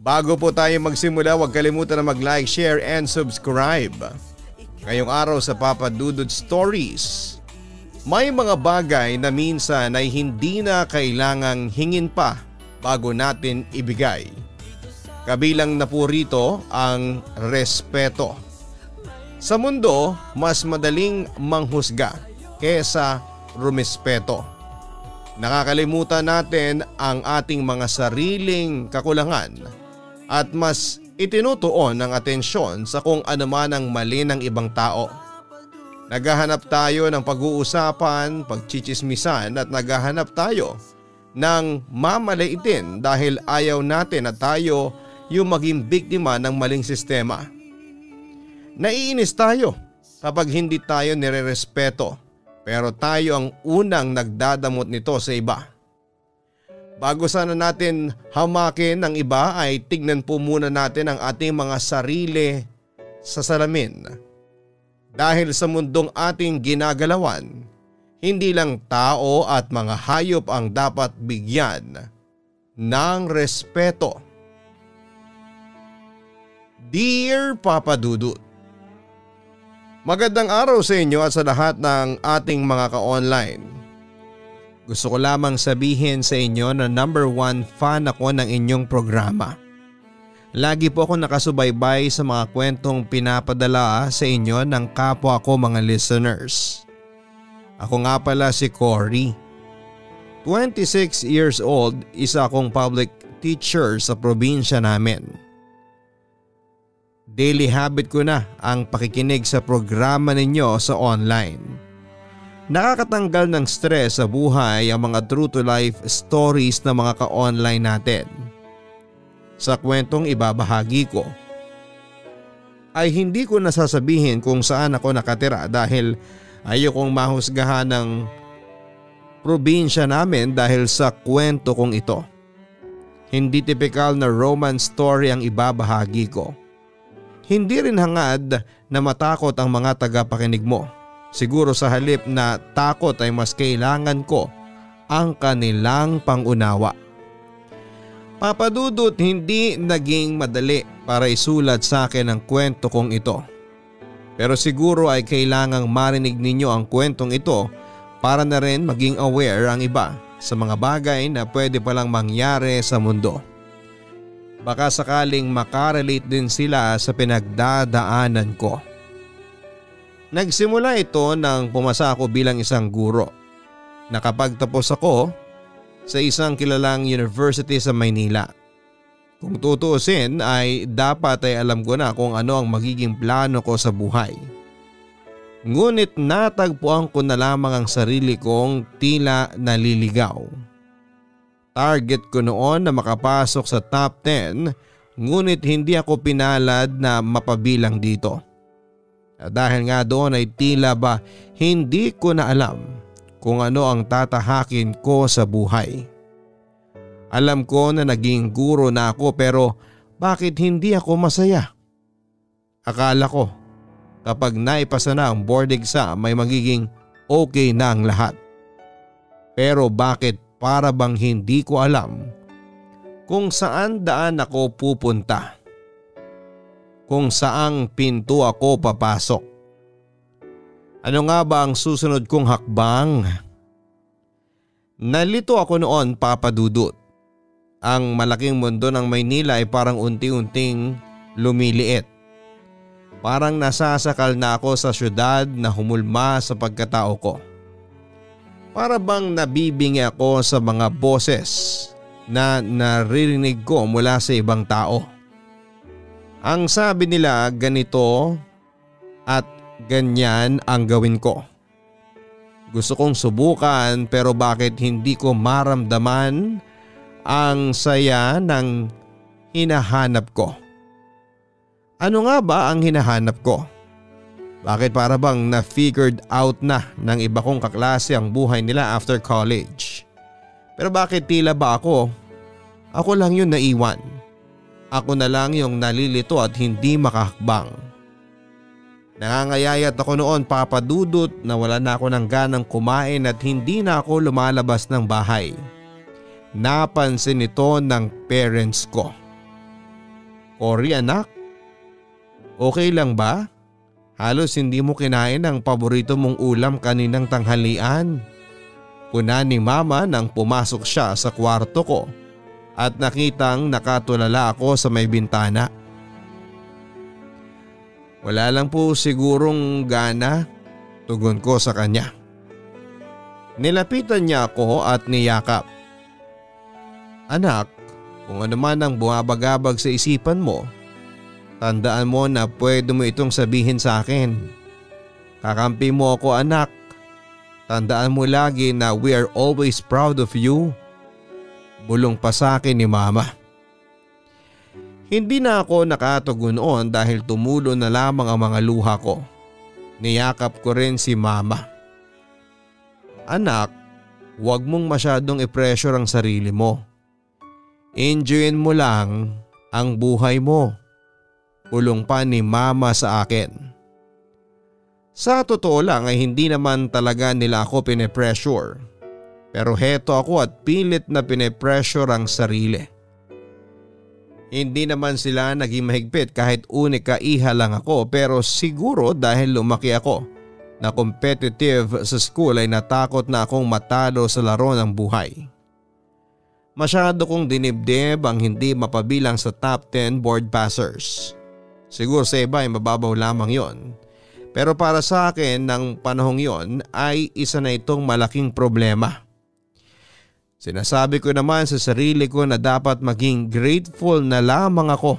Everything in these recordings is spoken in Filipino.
Bago po tayo magsimula, huwag kalimutan na mag-like, share and subscribe. Ngayong araw sa Papa Dudut Stories, may mga bagay na minsan ay hindi na kailangang hingin pa bago natin ibigay. Kabilang na po rito ang respeto. Sa mundo, mas madaling manghusga kesa rumespeto. Nakakalimutan natin ang ating mga sariling kakulangan at mas itinutuon ang atensyon sa kung ano man ang mali ng ibang tao. Naghahanap tayo ng pag-uusapan, pagchichismisan at naghahanap tayo ng mamalaitin dahil ayaw natin na tayo yung maging biktima ng maling sistema. Naiinis tayo kapag hindi tayo nirerespeto pero tayo ang unang nagdadamot nito sa iba. Bago sana natin hamakin ang iba ay tignan po muna natin ang ating mga sarili sa salamin. Dahil sa mundong ating ginagalawan, hindi lang tao at mga hayop ang dapat bigyan ng respeto. Dear Papa Dudut, magandang araw sa inyo at sa lahat ng ating mga ka-online. Gusto ko lamang sabihin sa inyo na number 1 fan ako ng inyong programa. Lagi po ako nakasubaybay sa mga kwentong pinapadala sa inyo ng kapwa ko mga listeners. Ako nga pala si Cory. 26 years old, isa akong public teacher sa probinsya namin. Daily habit ko na ang pakikinig sa programa ninyo sa online. Nakakatanggal ng stress sa buhay ang mga true to life stories na mga ka-online natin. Sa kwentong ibabahagi ko ay hindi ko nasasabihin kung saan ako nakatira dahil ayokong mahusgahan ng probinsya namin dahil sa kwento kong ito. Hindi typical na romance story ang ibabahagi ko. Hindi rin hangad na matakot ang mga tagapakinig mo. Siguro sa halip na takot ay mas kailangan ko ang kanilang pangunawa. Papa Dudut, hindi naging madali para isulat sa akin ang kwento kong ito. Pero siguro ay kailangang marinig ninyo ang kwentong ito para na rin maging aware ang iba sa mga bagay na pwede palang mangyari sa mundo. Baka sakaling makarelate din sila sa pinagdadaanan ko. Nagsimula ito nang pumasa ako bilang isang guro. Nakapagtapos ako sa isang kilalang university sa Maynila. Kung tutuusin ay dapat ay alam ko na kung ano ang magiging plano ko sa buhay. Ngunit natagpuan ko na lamang ang sarili kong tila naliligaw. Target ko noon na makapasok sa top 10 ngunit hindi ako pinalad na mapabilang dito. At dahil nga doon ay tila ba hindi ko na alam kung ano ang tatahakin ko sa buhay. Alam ko na naging guro na ako pero bakit hindi ako masaya? Akala ko kapag naipasa na ang board exam may magiging okay na ang lahat. Pero bakit para bang hindi ko alam kung saan daan ako pupunta? Kung saang pinto ako papasok? Ano nga ba ang susunod kong hakbang? Nalito ako noon, Papa Dudut. Ang malaking mundo ng Maynila ay parang unti-unting lumiliit. Parang nasasakal na ako sa syudad na humulma sa pagkatao ko. Para bang nabibingi ako sa mga boses na naririnig ko mula sa ibang tao. Ang sabi nila ganito at ganyan ang gawin ko. Gusto kong subukan pero bakit hindi ko maramdaman ang saya ng hinahanap ko? Ano nga ba ang hinahanap ko? Bakit para bang na-figured out na ng iba kong kaklase ang buhay nila after college? Pero bakit tila ba ako lang yung naiwan? Ako na lang yung nalilito at hindi makahakbang. Nangangayayat ako noon, Papa Dudut, na wala na ako ng ganang kumain at hindi na ako lumalabas ng bahay. Napansin ito ng parents ko. Cory anak, okay lang ba? Halos hindi mo kinain ang paborito mong ulam kaninang tanghalian. Puna ni mama nang pumasok siya sa kwarto ko at nakitang nakatulala ako sa may bintana. Wala lang po sigurong gana, tugon ko sa kanya. Nilapitan niya ako at niyakap. Anak, kung ano man ang bumabagabag sa isipan mo, tandaan mo na pwede mo itong sabihin sa akin. Kakampi mo ako anak. Tandaan mo lagi na we are always proud of you. Bulong pa sa akin ni mama. Hindi na ako nakatugon dahil tumulo na lamang ang mga luha ko. Niyakap ko rin si mama. Anak, huwag mong masyadong i-pressure ang sarili mo. Enjoyin mo lang ang buhay mo. Bulong pa ni mama sa akin. Sa totoo lang ay hindi naman talaga nila ako pinipressure. Pero heto ako at pilit na pinipressure ang sarili. Hindi naman sila naging mahigpit kahit unika iha lang ako, pero siguro dahil lumaki ako na competitive sa school ay natakot na akong matalo sa laro ng buhay. Masyado kong dinibdib ang hindi mapabilang sa top 10 board passers. Siguro sa iba ay mababaw lamang yon. Pero para sa akin ng panahong yon ay isa na itong malaking problema. Sinasabi ko naman sa sarili ko na dapat maging grateful na lamang ako.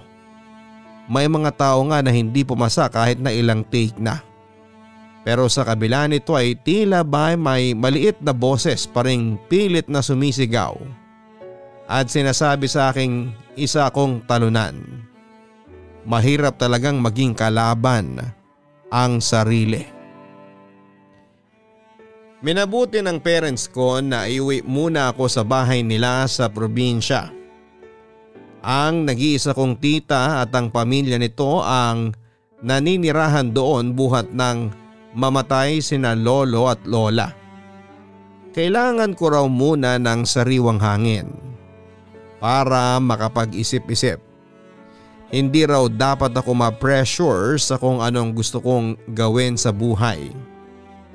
May mga tao nga na hindi pumasa kahit na ilang take na. Pero sa kabila nito ay tila ba may maliit na boses pa ring pilit na sumisigaw. At sinasabi sa aking isa akong talunan. Mahirap talagang maging kalaban ang sarili. Minabuti ng parents ko na iuwi muna ako sa bahay nila sa probinsya. Ang nag-iisa kong tita at ang pamilya nito ang naninirahan doon buhat ng mamatay sina lolo at lola. Kailangan ko raw muna ng sariwang hangin para makapag-isip-isip. Hindi raw dapat ako ma-pressure sa kung anong gusto kong gawin sa buhay.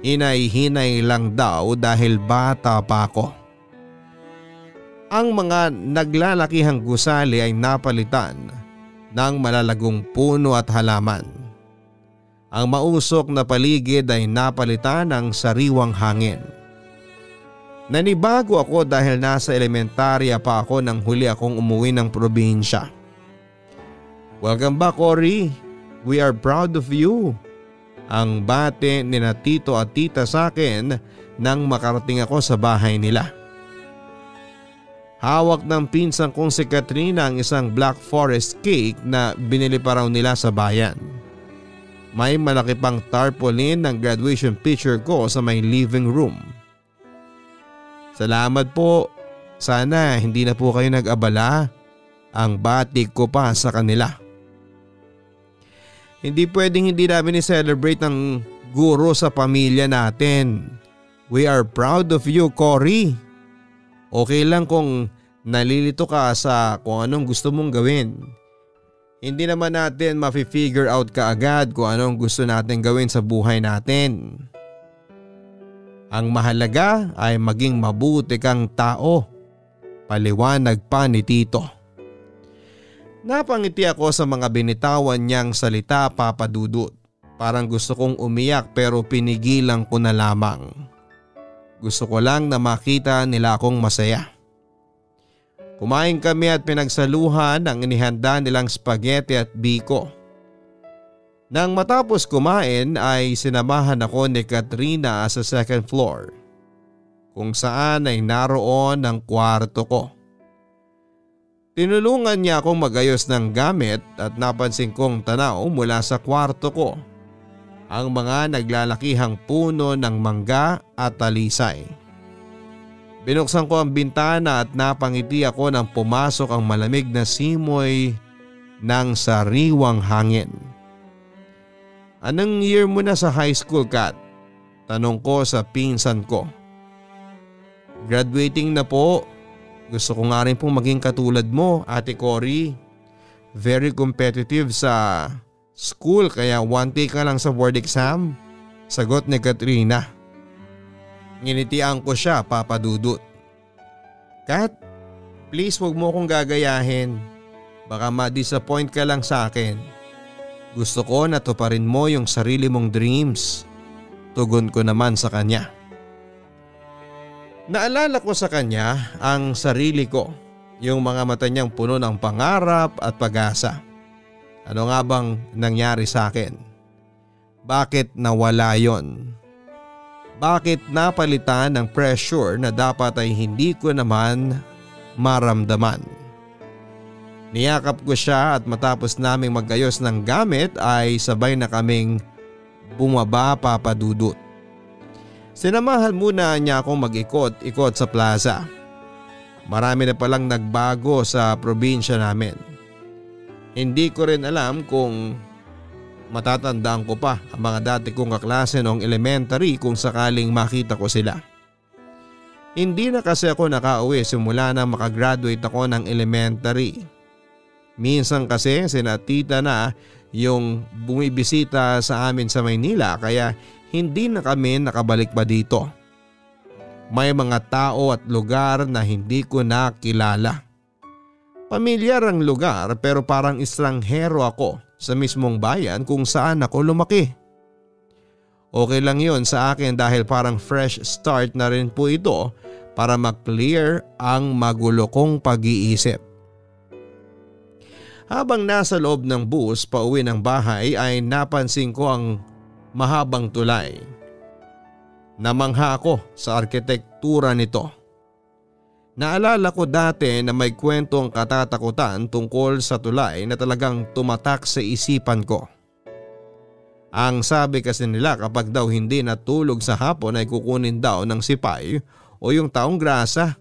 Hinay-hinay lang daw dahil bata pa ako. Ang mga naglalakihang gusali ay napalitan ng malalagong puno at halaman. Ang mausok na paligid ay napalitan ng sariwang hangin. Nanibago ako dahil nasa elementarya pa ako nang huli akong umuwi ng probinsya. Welcome back, Cory. We are proud of you. Ang bate ni na tito at tita sa akin nang makarating ako sa bahay nila. Hawak ng pinsan kong si Katrina ang isang Black Forest cake na binili pa raw nila sa bayan. May malaki pang tarpaulin ng graduation picture ko sa may living room. Salamat po. Sana hindi na po kayo nag-abala. Ang batik ko pa sa kanila. Hindi pwedeng hindi namin i-celebrate ang guro sa pamilya natin. We are proud of you, Cory. Okay lang kung nalilito ka sa kung anong gusto mong gawin. Hindi naman natin mafi-figure out kaagad kung anong gusto natin gawin sa buhay natin. Ang mahalaga ay maging mabuti kang tao. Paliwanag pa ni Tito. Napangiti ako sa mga binitawan niyang salita, Papa Dudut. Parang gusto kong umiyak pero pinigilan ko na lamang. Gusto ko lang na makita nila akong masaya. Kumain kami at pinagsaluhan ang inihanda nilang spaghetti at biko. Nang matapos kumain ay sinamahan ako ni Katrina sa second floor, kung saan ay naroon ang kwarto ko. Tinulungan niya akong magayos ng gamit at napansin kong tanaw mula sa kwarto ko ang mga naglalakihang puno ng mangga at talisay. Binuksan ko ang bintana at napangiti ako nang pumasok ang malamig na simoy ng sariwang hangin. Anong year mo na sa high school, Kat? Tanong ko sa pinsan ko. Graduating na po. Gusto ko nga rin pong maging katulad mo, Ate Cory. very competitive sa school kaya one take ka lang sa board exam. Sagot ni Katrina. Nginitian ko siya, Papa Dudut. Kat, please wag mo akong gagayahin. Baka ma-disappoint ka lang sa akin. Gusto ko na tuparin mo yung sarili mong dreams. Tugon ko naman sa kanya. Naalala ko sa kanya ang sarili ko. Yung mga mata niyang puno ng pangarap at pag-asa. Ano nga bang nangyari sa akin? Bakit nawala yon? Bakit napalitan ng pressure na dapat ay hindi ko naman maramdaman? Niyakap ko siya at matapos naming magayos ng gamit ay sabay na kaming bumaba, Papa Dudut. Sinamahan muna niya akong mag-ikot-ikot sa plaza. Marami na palang nagbago sa probinsya namin. Hindi ko rin alam kung matatandaan ko pa ang mga dati kong kaklase noong elementary kung sakaling makita ko sila. Hindi na kasi ako nakauwi simula na makagraduate ako ng elementary. Minsan kasi sina tita na yung bumibisita sa amin sa Maynila kaya hindi na kami nakabalik pa dito. May mga tao at lugar na hindi ko nakilala. Pamilyar ang lugar pero parang estranghero ako sa mismong bayan kung saan ako lumaki. Okay lang yun sa akin dahil parang fresh start na rin po ito para mag-clear ang magulo kong pag-iisip. Habang nasa loob ng bus pauwi ng bahay ay napansin ko ang mahabang tulay. Namangha ako sa arkitektura nito. Naalala ko dati na may kwentong katatakutan tungkol sa tulay na talagang tumatak sa isipan ko. Ang sabi kasi nila kapag daw hindi natulog sa hapon ay kukunin daw ng sipay o yung taong grasa.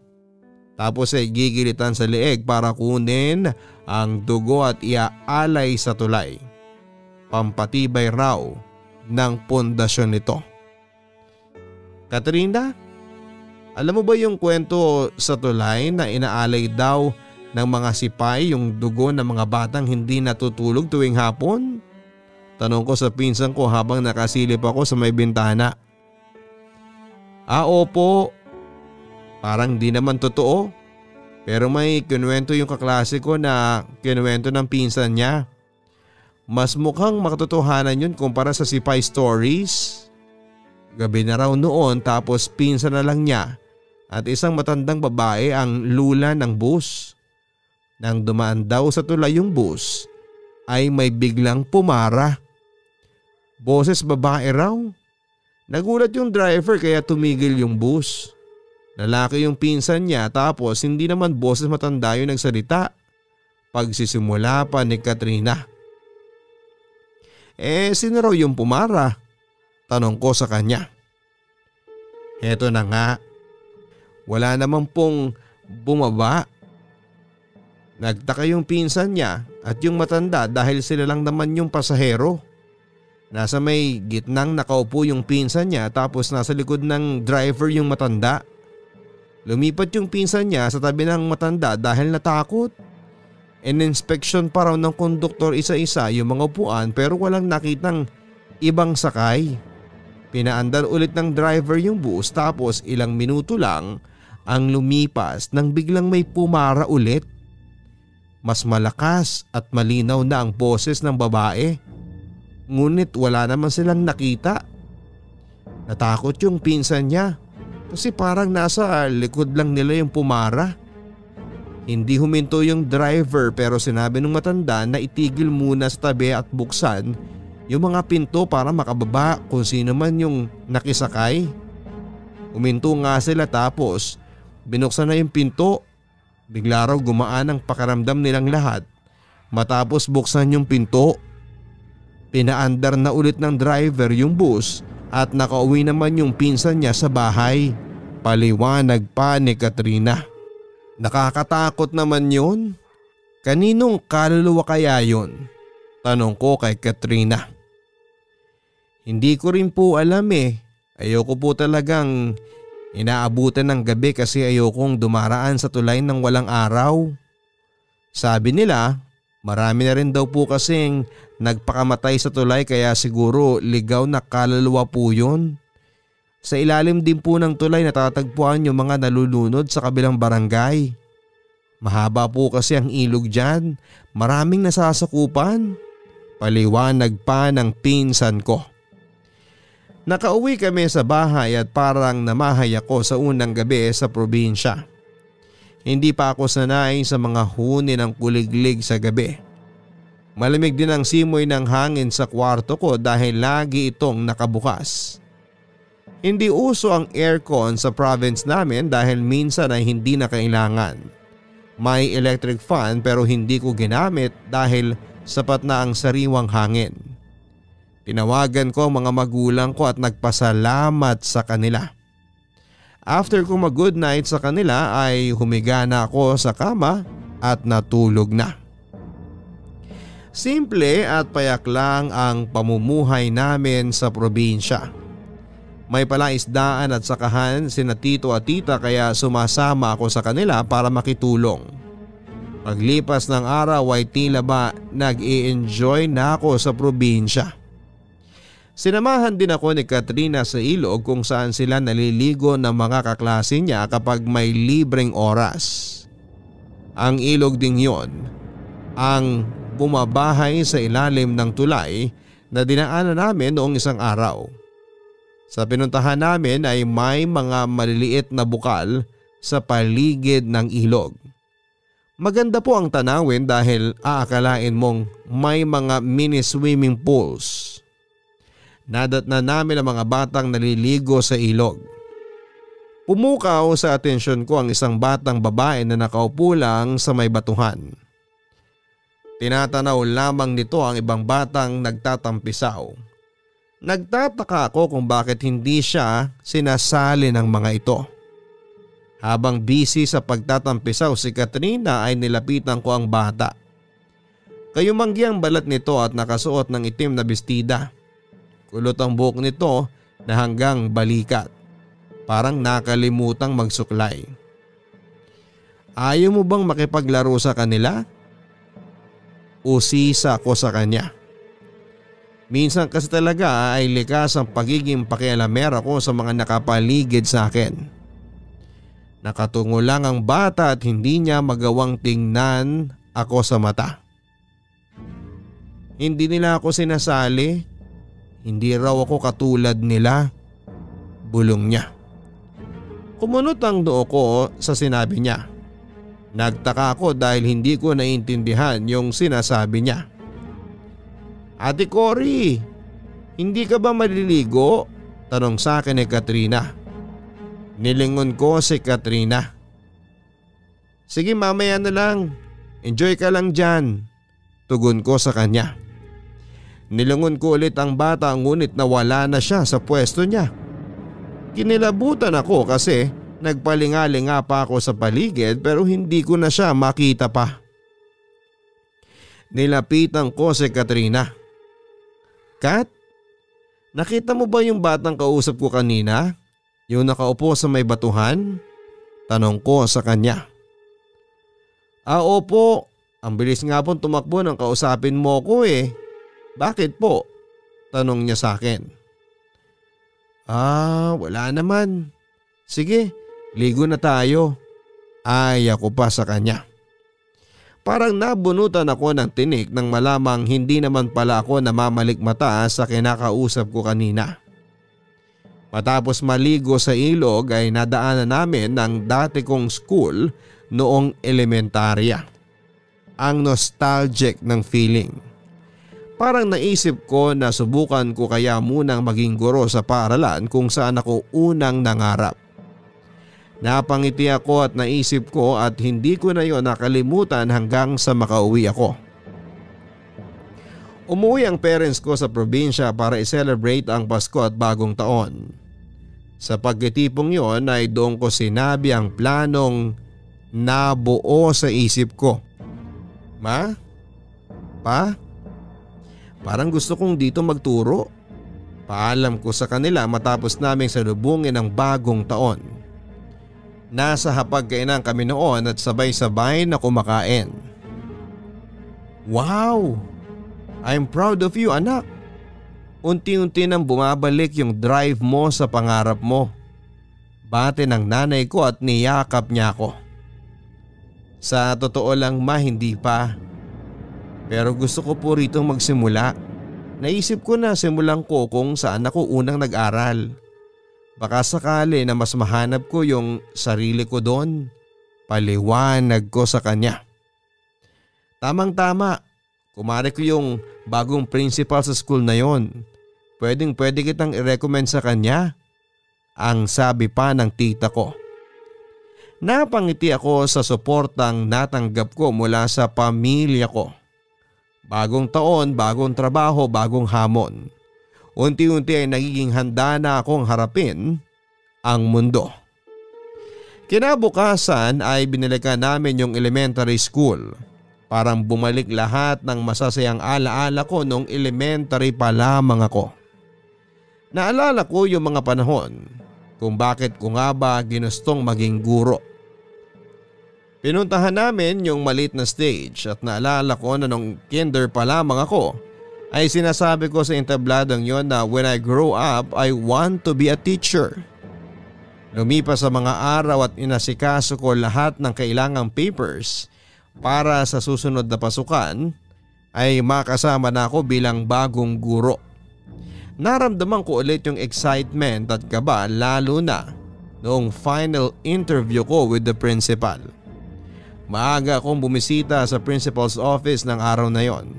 Tapos ay gigilitan sa leeg para kunin ang dugo at iaalay sa tulay. Pampatibay raw ng pundasyon nito. Katrina, alam mo ba yung kwento sa tulay na inaalay daw ng mga sipay yung dugo ng mga batang hindi natutulog tuwing hapon? Tanong ko sa pinsan ko habang nakasilip ako sa may bintana. Opo. Parang di naman totoo. Pero may kinuwento yung kaklase ko na kinuwento ng pinsan niya. Mas mukhang makatotohanan yun kumpara sa sipay stories. Gabi na raw noon tapos pinsan na lang niya at isang matandang babae ang lula ng bus. Nang dumaan daw sa tulay yung bus ay may biglang pumara. Boses babae raw. Nagulat yung driver kaya tumigil yung bus. Lalaki yung pinsan niya tapos hindi naman boses matanda yung nagsalita. Pagsisimula pa ni Katrina. Sino raw yung pumara? Tanong ko sa kanya. Heto na nga. Wala naman pong bumaba. Nagtaka yung pinsan niya at yung matanda dahil sila lang naman yung pasahero. Nasa may gitnang nakaupo yung pinsan niya tapos nasa likod ng driver yung matanda. Lumipat yung pinsan niya sa tabi ng matanda dahil natakot. In-inspection pa raw ng konduktor isa-isa yung mga upuan pero walang nakitang ibang sakay. Pinaandar ulit ng driver yung bus tapos ilang minuto lang ang lumipas nang biglang may pumara ulit. Mas malakas at malinaw na ang boses ng babae. Ngunit wala naman silang nakita. Natakot yung pinsan niya kasi parang nasa likod lang nila yung pumara. Hindi huminto yung driver pero sinabi ng matanda na itigil muna sa tabi at buksan yung mga pinto para makababa kung sino man yung nakisakay. Huminto nga sila tapos binuksan na yung pinto. Bigla raw gumaan ang pakaramdam nilang lahat matapos buksan yung pinto. Pinaandar na ulit ng driver yung bus at nakauwi naman yung pinsan niya sa bahay. Paliwanag pa ni Katrina. Nakakatakot naman yun. Kaninong kaluluwa kaya yun? Tanong ko kay Katrina. Hindi ko rin po alam eh. Ayoko po talagang inaabutan ng gabi kasi ayokong dumaraan sa tulay ng walang araw. Sabi nila Marami na rin daw po kasing nagpakamatay sa tulay kaya siguro ligaw na kaluluwa po yun. Sa ilalim din po ng tulay natatagpuan yung mga nalulunod sa kabilang barangay. Mahaba po kasi ang ilog dyan, maraming nasasakupan. Paliwanag pa ng pinsan ko. Nakauwi kami sa bahay at parang namahay ako sa unang gabi sa probinsya. Hindi pa ako sanay sa mga huni ng kuliglig sa gabi. Malamig din ang simoy ng hangin sa kwarto ko dahil lagi itong nakabukas. Hindi uso ang aircon sa province namin dahil minsan ay hindi na kailangan. May electric fan pero hindi ko ginamit dahil sapat na ang sariwang hangin. Tinawagan ko ang mga magulang ko at nagpasalamat sa kanila. After ko mag-good night sa kanila ay humiga na ako sa kama at natulog na. Simple at payak lang ang pamumuhay namin sa probinsya. May palaisdaan at sakahan sina tito at tita kaya sumasama ako sa kanila para makitulong. Paglipas ng araw ay tila ba nag-i-enjoy na ako sa probinsya. Sinamahan din ako ni Katrina sa ilog kung saan sila naliligo ng mga kaklase niya kapag may libreng oras. Ang ilog ding yon ang bumabahay sa ilalim ng tulay na dinaanan namin noong isang araw. Sa pinuntahan namin ay may mga maliliit na bukal sa paligid ng ilog. Maganda po ang tanawin dahil aakalain mong may mga mini swimming pools. Nadatnan namin ang mga batang naliligo sa ilog. Pumukaw sa atensyon ko ang isang batang babae na nakaupo lang sa may batuhan. Tinatanaw lamang nito ang ibang batang nagtatampisaw. Nagtataka ako kung bakit hindi siya sinasali ng mga ito. Habang busy sa pagtatampisaw si Katrina ay nilapitan ko ang bata. Kayumanggi ang balat nito at nakasuot ng itim na bestida. Kulot ang buhok nito na hanggang balikat. Parang nakalimutang magsuklay. Ayaw mo bang makipaglaro sa kanila? Usisa ko sa kanya. Minsan kasi talaga ay likas ang pagiging pakialamera ko sa mga nakapaligid sa akin. Nakatungo lang ang bata at hindi niya magawang tingnan ako sa mata. Hindi nila ako sinasali. Hindi raw ako katulad nila. Bulong niya. Kumunot ang noo ko sa sinabi niya. Nagtaka ako dahil hindi ko naiintindihan yung sinasabi niya. Ate Cory, hindi ka ba maliligo? Tanong sa akin ni Katrina. Nilingon ko si Katrina. Sige mamaya na lang. Enjoy ka lang dyan. Tugon ko sa kanya. Nilingon ko ulit ang bata ngunit nawala na siya sa pwesto niya. Kinilabutan ako kasi nagpalingalinga pa ako sa paligid pero hindi ko na siya makita pa. Nilapitan ko si Katrina. Kat, nakita mo ba yung batang kausap ko kanina? Yung nakaupo sa may batuhan? Tanong ko sa kanya. Opo. Ang bilis nga pong tumakbo nang kausapin mo ko eh. Bakit po? Tanong niya sa akin. Wala naman. Sige, ligo na tayo. Ay ako pa sa kanya. Parang nabunutan ako ng tinik nang malamang hindi naman pala ako namamalikmata sa kinakausap ko kanina. Matapos maligo sa ilog ay nadaanan namin ng dati kong school noong elementarya. Ang nostalgic ng feeling. Parang naisip ko na subukan ko kaya munang maging guro sa paaralan kung saan ako unang nangarap. Napangiti ako at naisip ko at hindi ko na yon nakalimutan hanggang sa makauwi ako. Umuwi ang parents ko sa probinsya para i-celebrate ang Pasko at Bagong Taon. Sa pagtitipong yon ay doon ko sinabi ang planong nabuo sa isip ko. Ma? Pa? Parang gusto kong dito magturo. Paalam ko sa kanila matapos naming salubungin ang Bagong Taon. Nasa hapagkainan kami noon at sabay-sabay na kumakain. Wow! I'm proud of you anak. Unti-unti nang bumabalik yung drive mo sa pangarap mo. Bate ng nanay ko at niyakap niya ako. Sa totoo lang ma, hindi pa. Pero gusto ko po rito magsimula. Naisip ko na simulan ko kung saan ako unang nag-aral. Baka sakali na mas mahanap ko yung sarili ko doon. Paliwanag ko sa kanya. Tamang-tama. Kumare ko yung bagong principal sa school na yon. Pwede kitang i-recommend sa kanya. Ang sabi pa ng tita ko. Napangiti ako sa suportang natanggap ko mula sa pamilya ko. Bagong taon, bagong trabaho, bagong hamon. Unti-unti ay nagiging handa na akong harapin ang mundo. Kinabukasan ay binalikan namin yung elementary school. Parang bumalik lahat ng masasayang alaala ko nung elementary pa lamang ako. Naalala ko yung mga panahon kung bakit ko nga ba ginustong maging guro. Pinuntahan namin yung maliit na stage at naalala ko na nung kinder pa lamang ako ay sinasabi ko sa entabladong yon na when I grow up I want to be a teacher. Lumipas sa mga araw at inasikaso ko lahat ng kailangang papers para sa susunod na pasukan ay makasama na ako bilang bagong guro. Naramdaman ko ulit yung excitement at kaba lalo na noong final interview ko with the principal. Maaga akong bumisita sa principal's office ng araw na yon.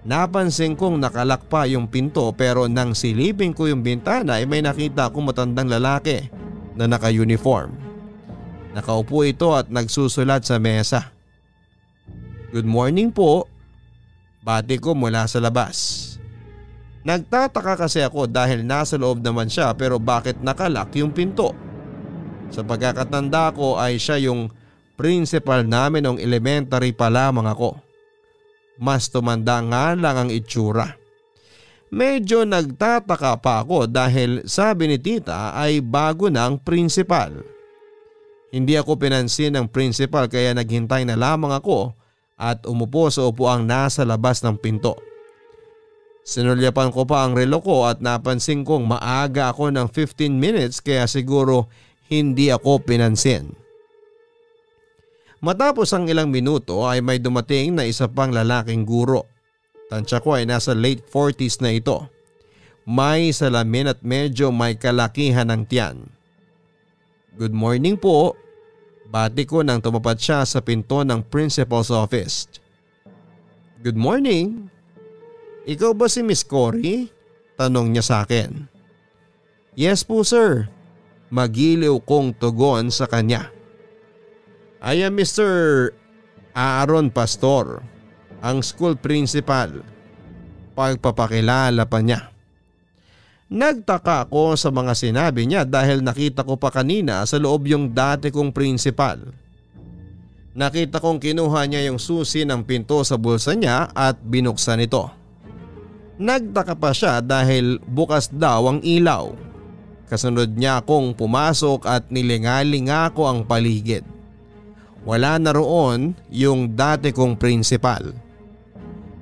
Napansin kong nakalak pa yung pinto pero nang silipin ko yung bintana ay may nakita akong matandang lalaki na naka-uniform. Nakaupo ito at nagsusulat sa mesa. Good morning po. Bati ko mula sa labas. Nagtataka kasi ako dahil nasa loob naman siya pero bakit nakalak yung pinto? Sa pagkakatanda ko ay siya yung principal namin nung elementary pa lamang ako. Mas tumanda nga lang ang itsura. Medyo nagtataka pa ako dahil sabi ni tita ay bago na ang principal. Hindi ako pinansin ng principal kaya naghintay na lamang ako at umupo sa upuang nasa labas ng pinto. Sinulyapan ko pa ang relo ko at napansin kong maaga ako ng 15 minutes kaya siguro hindi ako pinansin. Matapos ang ilang minuto ay may dumating na isa pang lalaking guro. Tansya ko ay nasa late 40s na ito. May salamin at medyo may kalakihan ng tiyan. Good morning po. Bati ko nang tumapat siya sa pinto ng principal's office. Good morning. Ikaw ba si Miss Cory? Tanong niya sa akin. Yes po sir. Magiliw kong tugon sa kanya. I am Mr. Aaron Pastor, ang school principal. Pagpapakilala pa niya. Nagtaka ako sa mga sinabi niya dahil nakita ko pa kanina sa loob yung dati kong principal. Nakita kong kinuha niya yung susi ng pinto sa bulsa niya at binuksan ito. Nagtaka pa siya dahil bukas daw ang ilaw. Kasunod niya akong pumasok at nilingalinga ko ang paligid. Wala na roon yung dati kong principal.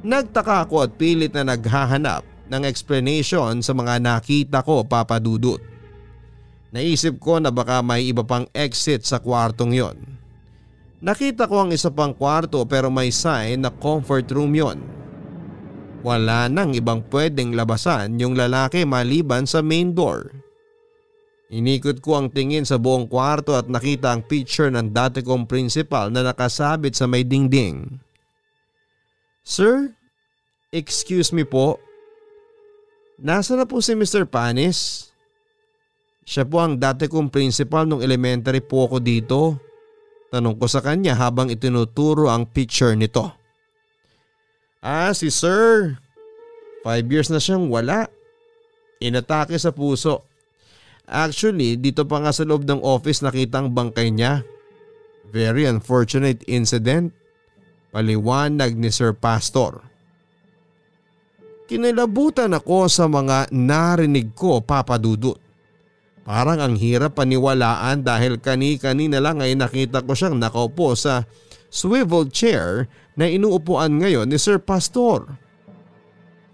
Nagtaka ako at pilit na naghahanap ng explanation sa mga nakita ko, Papa Dudut. Naisip ko na baka may iba pang exit sa kwartong yon. Nakita ko ang isa pang kwarto pero may sign na comfort room yon. Wala nang ibang pwedeng labasan yung lalaki maliban sa main door. Inikot ko ang tingin sa buong kwarto at nakita ang picture ng dati kong principal na nakasabit sa may dingding. Sir, excuse me po. Nasa na po si Mr. Panis? Siya po ang dati kong principal nung elementary po ako dito. Tanong ko sa kanya habang itinuturo ang picture nito. Si sir. 5 years na siyang wala. Inatake sa puso. Actually, dito pa nga sa loob ng office nakita ang bangkay niya. Very unfortunate incident. Paliwanag ni Sir Pastor. Kinilabutan ako sa mga narinig ko, Papa Dudut. Parang ang hirap paniwalaan dahil kani-kanina lang ay nakita ko siyang nakaupo sa swivel chair na inuupuan ngayon ni Sir Pastor.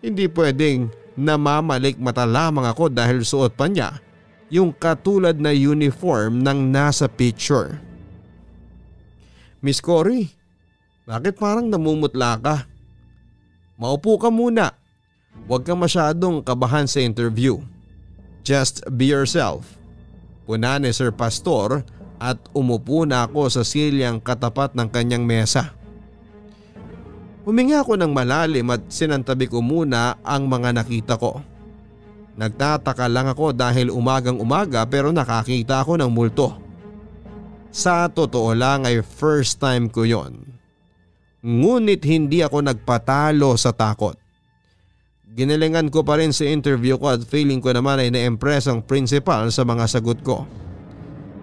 Hindi pwedeng namamalik mata lamang ako dahil suot pa niya yung katulad na uniform ng nasa picture. Miss Cory, bakit parang namumutla ka? Maupo ka muna. Huwag kang masyadong kabahan sa interview. Just be yourself. Puna ni Sir Pastor at umupo na ako sa silyang katapat ng kanyang mesa. Huminga ako ng malalim at sinantabi ko muna ang mga nakita ko. Nagtataka lang ako dahil umagang umaga pero nakakita ako ng multo. Sa totoo lang ay first time ko yon. Ngunit hindi ako nagpatalo sa takot. Ginalingan ko pa rin sa interview ko at feeling ko naman ay na-impress ang principal sa mga sagot ko.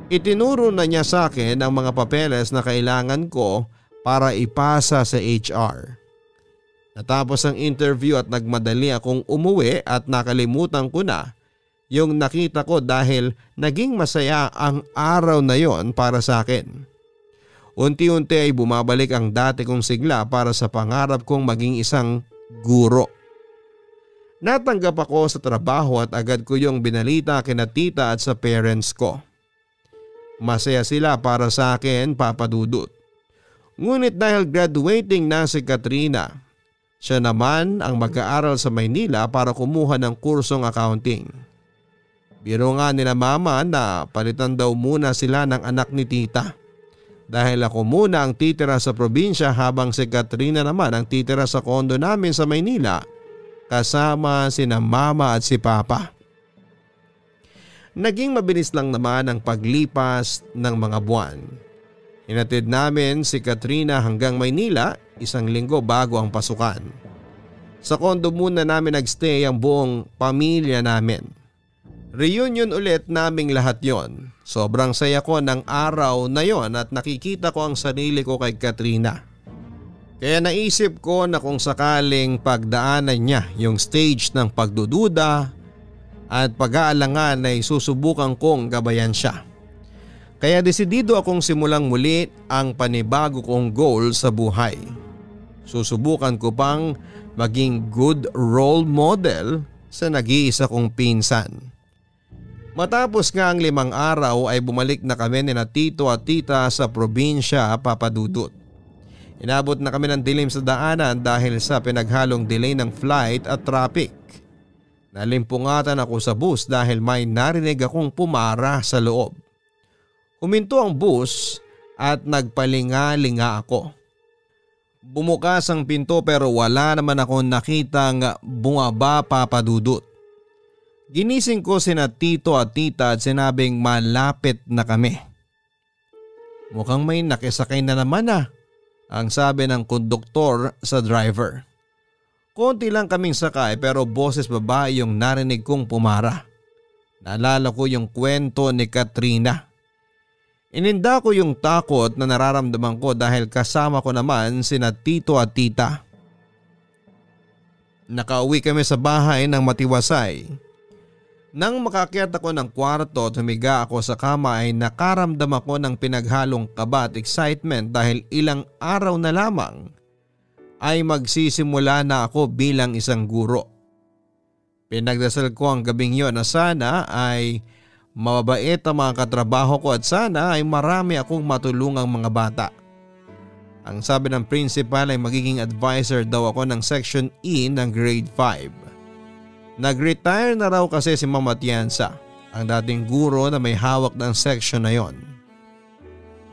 Itinuro na niya sa akin ang mga papeles na kailangan ko para ipasa sa HR. Natapos ang interview at nagmadali akong umuwi at nakalimutan ko na yung nakita ko dahil naging masaya ang araw na yon para sa akin. Unti-unti ay bumabalik ang dati kong sigla para sa pangarap kong maging isang guro. Natanggap ako sa trabaho at agad ko yung binalita kina tita at sa parents ko. Masaya sila para sa akin, Papa Dudut. Ngunit dahil graduating na si Katrina, siya naman ang mag-aaral sa Maynila para kumuha ng kursong accounting. Biro nga nila mama na palitan daw muna sila ng anak ni tita. Dahil ako muna ang titira sa probinsya habang si Katrina naman ang titira sa kondo namin sa Maynila kasama sina mama at si papa. Naging mabilis lang naman ang paglipas ng mga buwan. Hinatid namin si Katrina hanggang Maynila 1 linggo bago ang pasukan. Sa kondo muna namin nagstay ang buong pamilya namin. Reunion ulit naming lahat yon. Sobrang saya ko ng araw na yon at nakikita ko ang sarili ko kay Katrina. Kaya naisip ko na kung sakaling pagdaanan niya yung stage ng pagdududa at pag-aalangan ay susubukan kong gabayan siya. Kaya desidido akong simulang muli ang panibago kong goal sa buhay. Susubukan ko pang maging good role model sa nag-iisa kong pinsan. Matapos nga ang 5 araw ay bumalik na kami ni na tito at tita sa probinsya, Papa Dudut. Inabot na kami ng dilim sa daanan dahil sa pinaghalong delay ng flight at traffic. Nalimpungatan ako sa bus dahil may narinig akong pumara sa loob. Huminto ang bus at nagpalinga-linga ako. Bumukas ang pinto pero wala naman akong nakitang bumaba, Papa Dudut. Ginising ko sina tito at tita at sinabing malapit na kami. Mukhang may nakisakay na naman ang sabi ng konduktor sa driver. Konti lang kaming sakay pero boses babae yung narinig kong pumara. Naalala ko yung kwento ni Katrina. Ininda ko yung takot na nararamdaman ko dahil kasama ko naman sina tito at tita. Nakauwi kami sa bahay ng matiwasay. Nang makakyat ako ng kwarto at humiga ako sa kama ay nakaramdam ako ng pinaghalong kaba at excitement dahil ilang araw na lamang ay magsisimula na ako bilang isang guro. Pinagdasal ko ang gabing yon na sana ay mababait ang mga katrabaho ko at sana ay marami akong matulungang mga bata. Ang sabi ng principal ay magiging advisor daw ako ng Section E ng Grade 5. Nag-retire na raw kasi si Ma'am Atienza, ang dating guro na may hawak ng section na yon.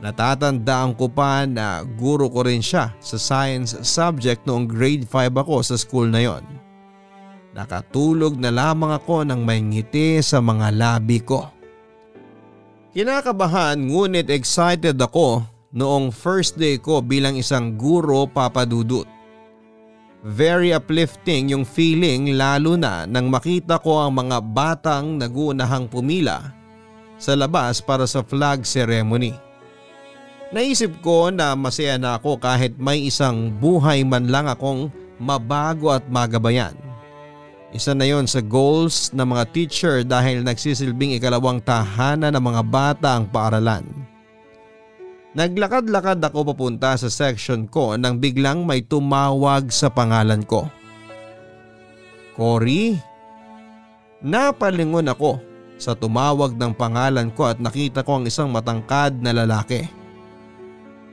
Natatandaan ko pa na guro ko rin siya sa science subject noong grade 5 ako sa school na yon. Nakatulog na lamang ako ng may ngiti sa mga labi ko. Kinakabahan ngunit excited ako noong first day ko bilang isang guro, Papa Dudut. Very uplifting yung feeling lalo na nang makita ko ang mga batang nagunahang pumila sa labas para sa flag ceremony. Naisip ko na masaya na ako kahit may isang buhay man lang akong mabago at magabayan. Isa na yon sa goals ng mga teacher dahil nagsisilbing ikalawang tahanan ng mga bata ang paaralan. Naglakad-lakad ako papunta sa section ko nang biglang may tumawag sa pangalan ko. Cory? Napalingon ako sa tumawag ng pangalan ko at nakita ko ang isang matangkad na lalaki.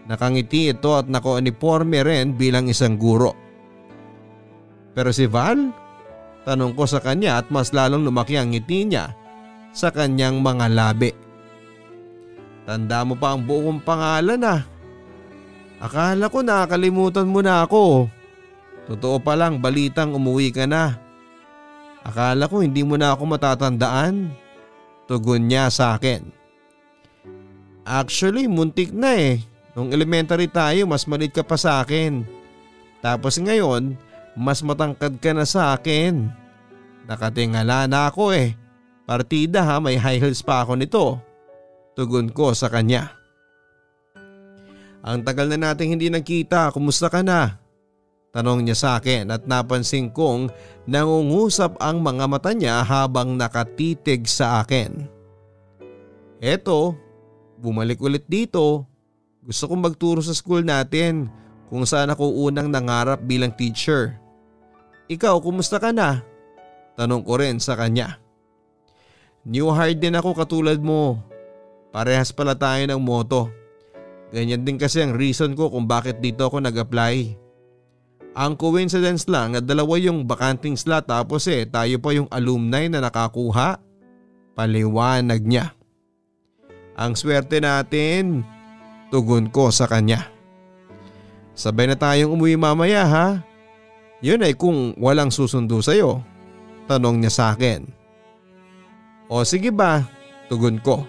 Nakangiti ito at naka-uniforme rin bilang isang guro. Pero si Val? Tanong ko sa kanya at mas lalong lumaki ang ngiti niya sa kanyang mga labi. Tanda mo pa ang buong pangalan ah. Akala ko nakakalimutan mo na ako. Totoo pa lang balitang umuwi ka na. Akala ko hindi mo na ako matatandaan. Tugon niya sa akin. Actually muntik na eh. Nung elementary tayo mas maliit ka pa sa akin. Tapos ngayon mas matangkad ka na sa akin. Nakatingala na ako eh. Partida ha, may high heels pa ako nito. Tugon ko sa kanya. Ang tagal na nating hindi nagkita, kumusta ka na? Tanong niya sa akin at napansin kong nangungusap ang mga mata niya habang nakatitig sa akin. Eto, bumalik ulit dito. Gusto kong magturo sa school natin kung saan ako unang nangarap bilang teacher. Ikaw, kumusta ka na? Tanong ko rin sa kanya. New hire din ako katulad mo. Parehas pala tayo ng moto. Ganyan din kasi ang reason ko kung bakit dito ako nag-apply. Ang coincidence lang na dalawa yung bakanting slot tapos tayo pa yung alumni na nakakuha. Paliwanag niya. Ang swerte natin. Tugon ko sa kanya. Sabay na tayong umuwi mamaya ha. Yun ay kung walang susundo sa'yo. Tanong niya sa akin. O sige ba? Tugon ko.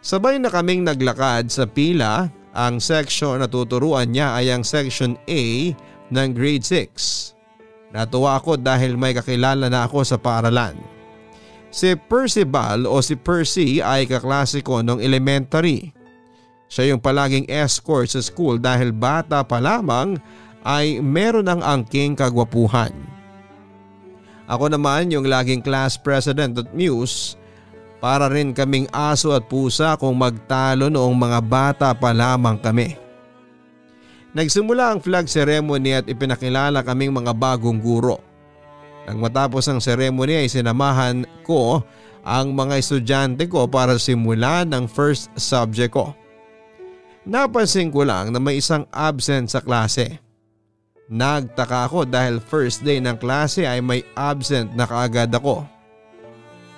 Sabay na kaming naglakad sa pila. Ang section na tuturuan niya ay ang section A ng grade 6. Natuwa ako dahil may kakilala na ako sa paaralan. Si Percival o si Percy ay kaklase ko nung elementary. Siya yung palaging escort sa school dahil bata pa lamang ay meron ng angking kagwapuhan. Ako naman yung laging class president at muse. Para rin kaming aso at pusa kung magtalo noong mga bata pa lamang kami. Nagsimula ang flag ceremony at ipinakilala kaming mga bagong guro. Nang matapos ang ceremony ay sinamahan ko ang mga estudyante ko para simulan ang first subject ko. Napansin ko lang na may isang absent sa klase. Nagtaka ako dahil first day ng klase ay may absent na kaagad ako.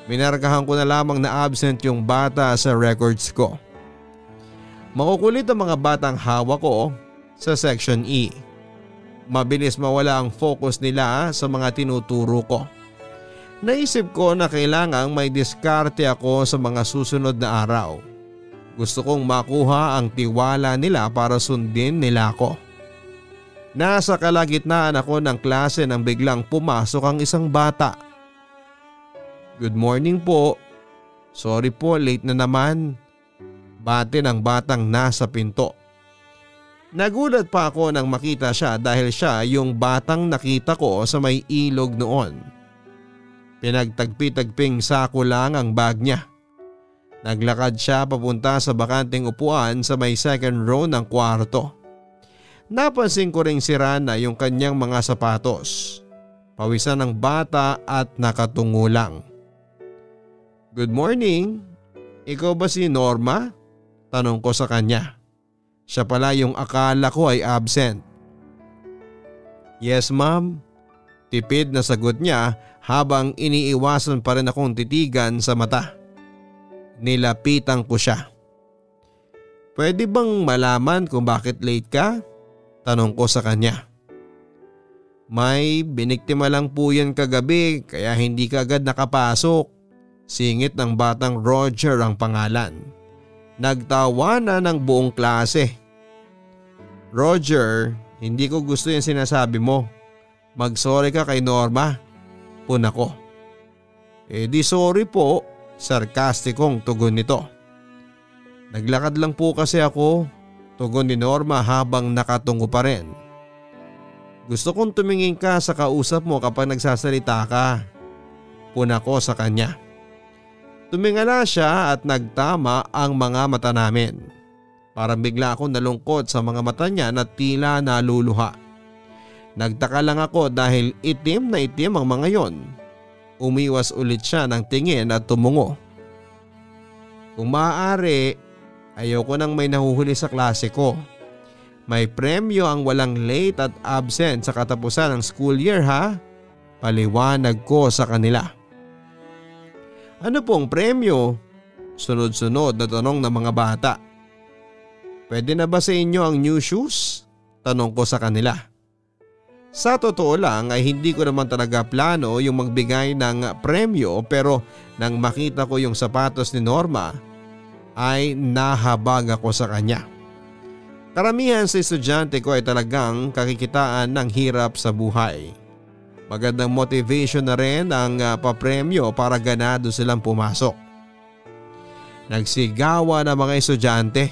Minarkahan ko na lamang na absent yung bata sa records ko. Makukulit ang mga batang hawak ko sa section E. Mabilis mawala ang focus nila sa mga tinuturo ko. Naisip ko na kailangang may diskarte ako sa mga susunod na araw. Gusto kong makuha ang tiwala nila para sundin nila ako. Nasa kalagitnaan ako ng klase nang biglang pumasok ang isang bata. Good morning po. Sorry po, late na naman. Bate ng batang nasa pinto. Nagulat pa ako nang makita siya dahil siya yung batang nakita ko sa may ilog noon. Pinagtagpi-tagping sako lang ang bag niya. Naglakad siya papunta sa bakanting upuan sa may second row ng kwarto. Napansin ko ring sira na yung kanyang mga sapatos. Pawisan ng bata at nakatungo lang. Good morning. Ikaw ba si Norma? Tanong ko sa kanya. Siya pala yung akala ko ay absent. Yes ma'am. Tipid na sagot niya habang iniiwasan pa rin akong titigan sa mata. Nilapitan ko siya. Pwede bang malaman kung bakit late ka? Tanong ko sa kanya. May biniktima lang po yan kagabi kaya hindi ka agad nakapasok. Singit ng batang Roger ang pangalan. Nagtawa na ng buong klase. Roger, hindi ko gusto yung sinasabi mo. Mag-sorry ka kay Norma. Puna ko. Di sorry po, sarkastikong tugon nito. Naglakad lang po kasi ako, tugon ni Norma habang nakatungo pa rin. Gusto kong tumingin ka sa kausap mo kapag nagsasalita ka. Puna ko sa kanya. Tumingala siya at nagtama ang mga mata namin. Parang bigla akong nalungkot sa mga mata niya na tila naluluha. Nagtaka lang ako dahil itim na itim ang mga yon. Umiwas ulit siya ng tingin at tumungo. Kung maaari, ayoko nang may nahuhuli sa klase ko. May premyo ang walang late at absent sa katapusan ng school year ha? Paliwanag ko sa kanila. Ano pong premyo? Sunod-sunod na tanong ng mga bata. Pwede na ba sa inyo ang new shoes? Tanong ko sa kanila. Sa totoo lang ay hindi ko naman talaga plano yung magbigay ng premyo pero nang makita ko yung sapatos ni Norma ay nahabag ako sa kanya. Karamihan sa estudyante ko ay talagang kakikitaan ng hirap sa buhay. Magandang motivation na rin ang papremyo para ganado silang pumasok. Nagsigawa ng mga estudyante.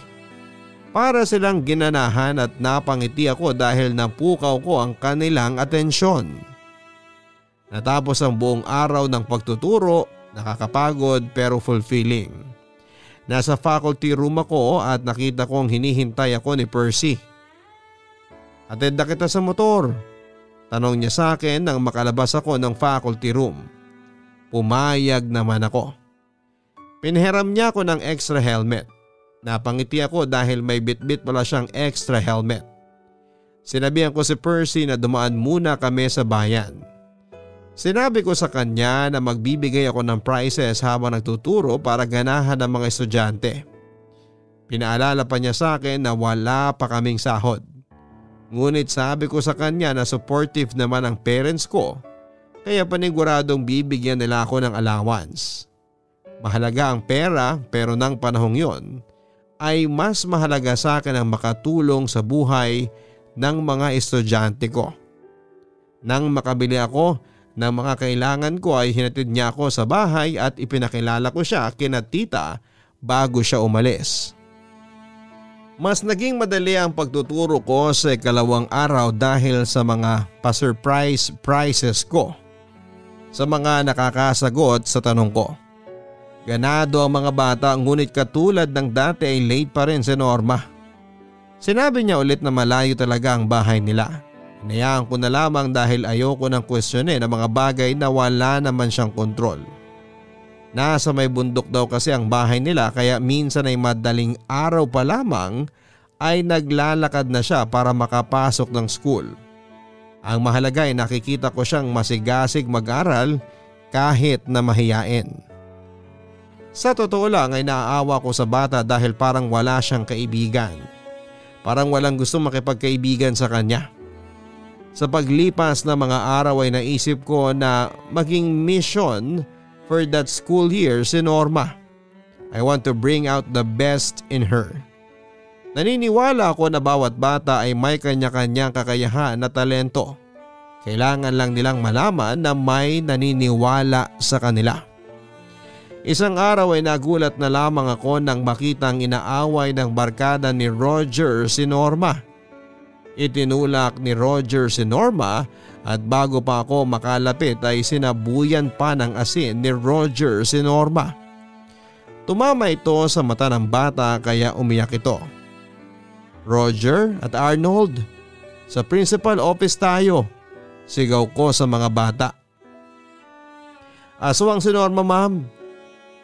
Para silang ginanahan at napangiti ako dahil napukaw ko ang kanilang atensyon. Natapos ang buong araw ng pagtuturo, nakakapagod pero fulfilling. Nasa faculty room ako at nakita kong hinihintay ako ni Percy. Atenda kita sa motor. Tanong niya sa akin nang makalabas ako ng faculty room. Pumayag naman ako. Pinhiram niya ako ng extra helmet. Napangiti ako dahil may bitbit pala siyang extra helmet. Sinabihan ko si Percy na dumaan muna kami sa bayan. Sinabi ko sa kanya na magbibigay ako ng prizes habang nagtuturo para ganahan ng mga estudyante. Pinaalala pa niya sa akin na wala pa kaming sahod. Ngunit sabi ko sa kanya na supportive naman ang parents ko kaya paniguradong bibigyan nila ako ng allowance. Mahalaga ang pera pero nang panahong yon ay mas mahalaga sa akin ang makatulong sa buhay ng mga estudyante ko. Nang makabili ako ng mga kailangan ko ay hinatid niya ako sa bahay at ipinakilala ko siya kina tita bago siya umalis. Mas naging madali ang pagtuturo ko sa ikalawang araw dahil sa mga pa-surprise prizes ko sa mga nakakasagot sa tanong ko. Ganado ang mga bata ngunit katulad ng dati ay late pa rin si Norma. Sinabi niya ulit na malayo talaga ang bahay nila. Hinayaan ko na lamang dahil ayoko ng questionin ang mga bagay na wala naman siyang kontrol. Nasa may bundok daw kasi ang bahay nila kaya minsan ay madaling araw pa lamang ay naglalakad na siya para makapasok ng school. Ang mahalaga ay nakikita ko siyang masigasig mag-aral kahit na mahiyain. Sa totoo lang ay naaawa ko sa bata dahil parang wala siyang kaibigan. Parang walang gusto makipagkaibigan sa kanya. Sa paglipas ng mga araw ay naisip ko na maging mission for that school year si Norma. I want to bring out the best in her. Naniniwala ako na bawat bata ay may kanya-kanyang kakayahan na talento. Kailangan lang nilang malaman na may naniniwala sa kanila. Isang araw ay nagulat na lamang ako nang makitang inaaway ng barkada ni Roger si Norma. Itinulak ni Roger si Norma at bago pa ako makalapit ay sinabuyan pa ng asin ni Roger si Norma. Tumama ito sa mata ng bata kaya umiyak ito. Roger at Arnold, sa principal office tayo, sigaw ko sa mga bata. Aswang si Norma ma'am.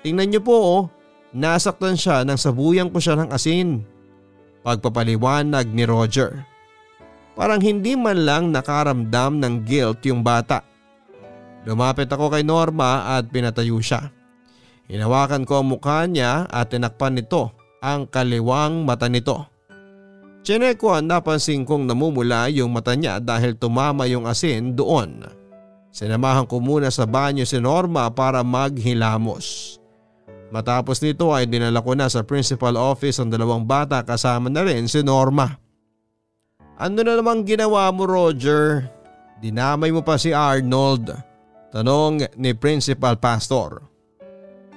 Tingnan niyo po nasaktan siya nang sabuyan ko siya ng asin. Pagpapaliwanag ni Roger. Parang hindi man lang nakaramdam ng guilt yung bata. Lumapit ako kay Norma at pinatayo siya. Hinawakan ko ang mukha niya at tinakpan nito ang kaliwang mata nito. Chinek ko ang napansin kong namumula yung mata niya dahil tumama yung asin doon. Sinamahan ko muna sa banyo si Norma para maghilamos. Matapos nito ay dinala ko na sa principal office ang dalawang bata kasama na rin si Norma. Ano na namang ginawa mo Roger? Dinamay mo pa si Arnold? Tanong ni Principal Pastor.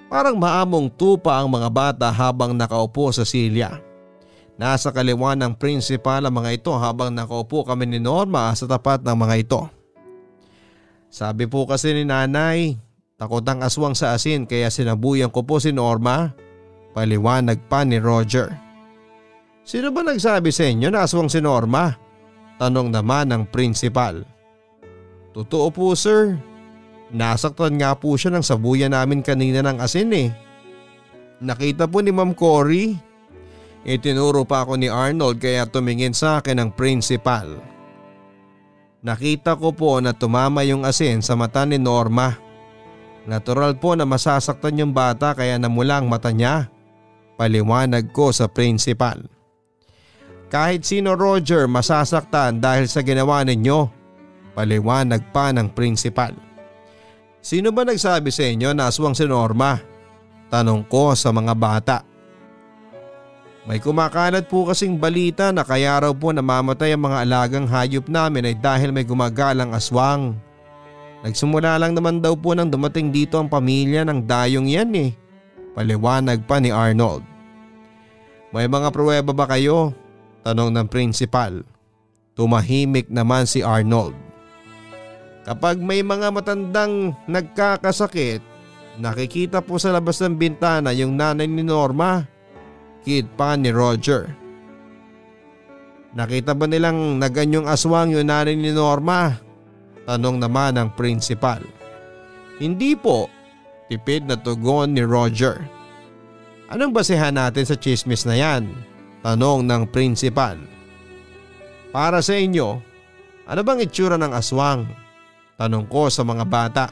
Parang maamong tupa ang mga bata habang nakaupo sa silya. Nasa kaliwa ng principal ang mga ito habang nakaupo kami ni Norma sa tapat ng mga ito. Sabi po kasi ni nanay, takot ang aswang sa asin kaya sinabuyan ko po si Norma. Paliwanag pa ni Roger. Sino ba nagsabi sa inyo na aswang si Norma? Tanong naman ng principal. Totoo po sir. Nasaktan nga po siya ng sabuyan namin kanina ng asin eh. Nakita po ni Ma'am Cory. Itinuro pa ako ni Arnold kaya tumingin sa akin ang principal. Nakita ko po na tumama yung asin sa mata ni Norma. Natural po na masasaktan yung bata kaya namula ang mata niya. Paliwanag ko sa principal. Kahit sino Roger masasaktan dahil sa ginawa ninyo. Paliwanag pa ng principal. Sino ba nagsabi sa inyo na aswang si Norma? Tanong ko sa mga bata. May kumakalat po kasing balita na kaya raw po namamatay ang mga alagang hayop namin ay dahil may gumagalang aswang. Nagsimula lang naman daw po nang dumating dito ang pamilya ng dayong yan eh. Paliwanag pa ni Arnold. May mga pruweba ba kayo? Tanong ng principal. Tumahimik naman si Arnold. Kapag may mga matandang nagkakasakit, nakikita po sa labas ng bintana yung nanay ni Norma. Kid pa ni Roger. Nakita ba nilang naganyong aswang yung nanay ni Norma? Tanong naman ng principal. Hindi po, tipid na tugon ni Roger. Anong basehan natin sa chismis na yan? Tanong ng principal. Para sa inyo, ano bang itsura ng aswang? Tanong ko sa mga bata.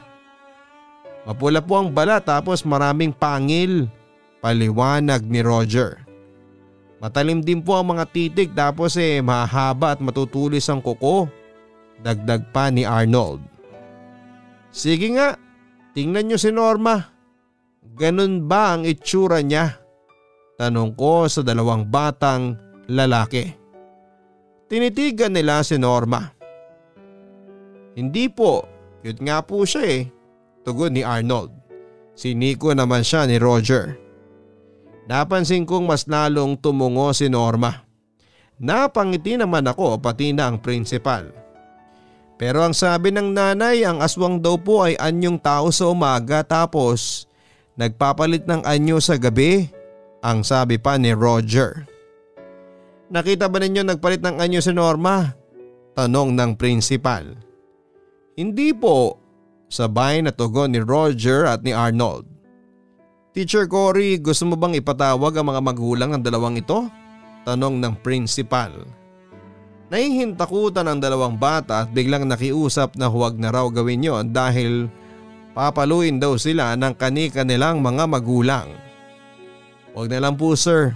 Mapula po ang balat tapos maraming pangil. Paliwanag ni Roger. Matalim din po ang mga titig tapos mahaba at matutulis ang kuko. Dagdag pa ni Arnold. Sige nga, tingnan nyo si Norma. Ganun ba ang itsura niya? Tanong ko sa dalawang batang lalaki. Tinitigan nila si Norma. Hindi po, cute nga po siya eh. Tugon ni Arnold. Siniko naman siya ni Roger. Napansin kong mas lalong tumungo si Norma. Napangiti naman ako pati na ang principal. Pero ang sabi ng nanay, ang aswang daw po ay anyong tao sa umaga tapos nagpapalit ng anyo sa gabi. Ang sabi pa ni Roger. Nakita ba ninyo nagpalit ng anyo si Norma? Tanong ng principal. Hindi po, sabay na tugon ni Roger at ni Arnold. Teacher Cory, gusto mo bang ipatawag ang mga magulang ng dalawang ito? Tanong ng principal. Nahihintakutan ang dalawang bata at biglang nakiusap na huwag na raw gawin yon dahil papaluin daw sila ng kani-kanilang mga magulang. Huwag na lang po sir,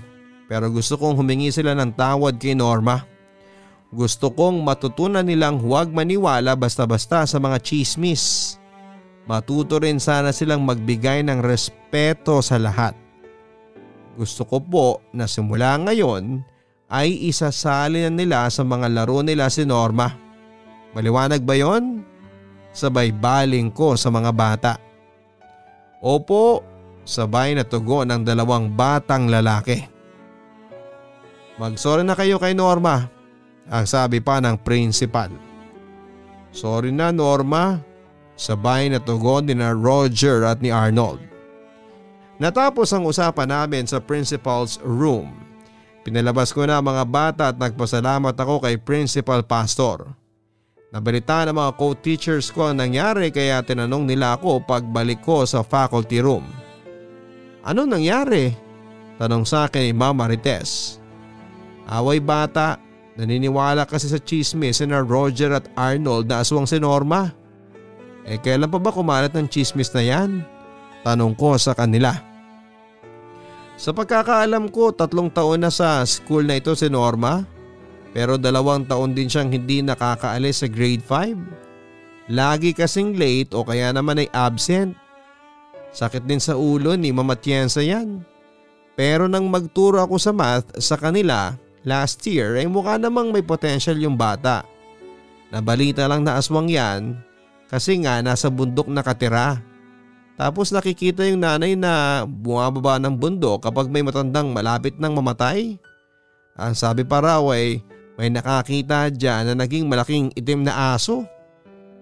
pero gusto kong humingi sila ng tawad kay Norma. Gusto kong matutunan nilang huwag maniwala basta-basta sa mga chismis. Matuto rin sana silang magbigay ng respeto sa lahat. Gusto ko po na simula ngayon ay isasali na nila sa mga laro nila si Norma. Maliwanag ba yon? Sabay baling ko sa mga bata. Opo, sabay na tugon ng dalawang batang lalaki. Mag-sorry na kayo kay Norma, ang sabi pa ng principal. Sorry na Norma, sabay na tugon ni na Roger at ni Arnold. Natapos ang usapan namin sa principal's room. Pinalabas ko na mga bata at nagpasalamat ako kay Principal Pastor. Nabalita ng mga co-teachers ko ang nangyari kaya tinanong nila ako pagbalik ko sa faculty room. Ano nangyari? Tanong sa akin ni Ma'am Marites. Away bata, naniniwala kasi sa chismis na Roger at Arnold na aswang si Norma. Kailan pa ba kumalat ng chismis na yan? Tanong ko sa kanila. Sa pagkakaalam ko 3 taon na sa school na ito si Norma, pero 2 taon din siyang hindi nakakaalis sa grade 5. Lagi kasing late o kaya naman ay absent. Sakit din sa ulo ni Mama Tienza yan. Pero nang magturo ako sa math sa kanila last year ay mukha namang may potential yung bata. Nabalita lang na aswang yan kasi nga nasa bundok nakatira. Tapos nakikita yung nanay na bumababa ng bundok kapag may matandang malapit ng mamatay. Ang sabi pa raw ay may nakakita dyan na naging malaking itim na aso.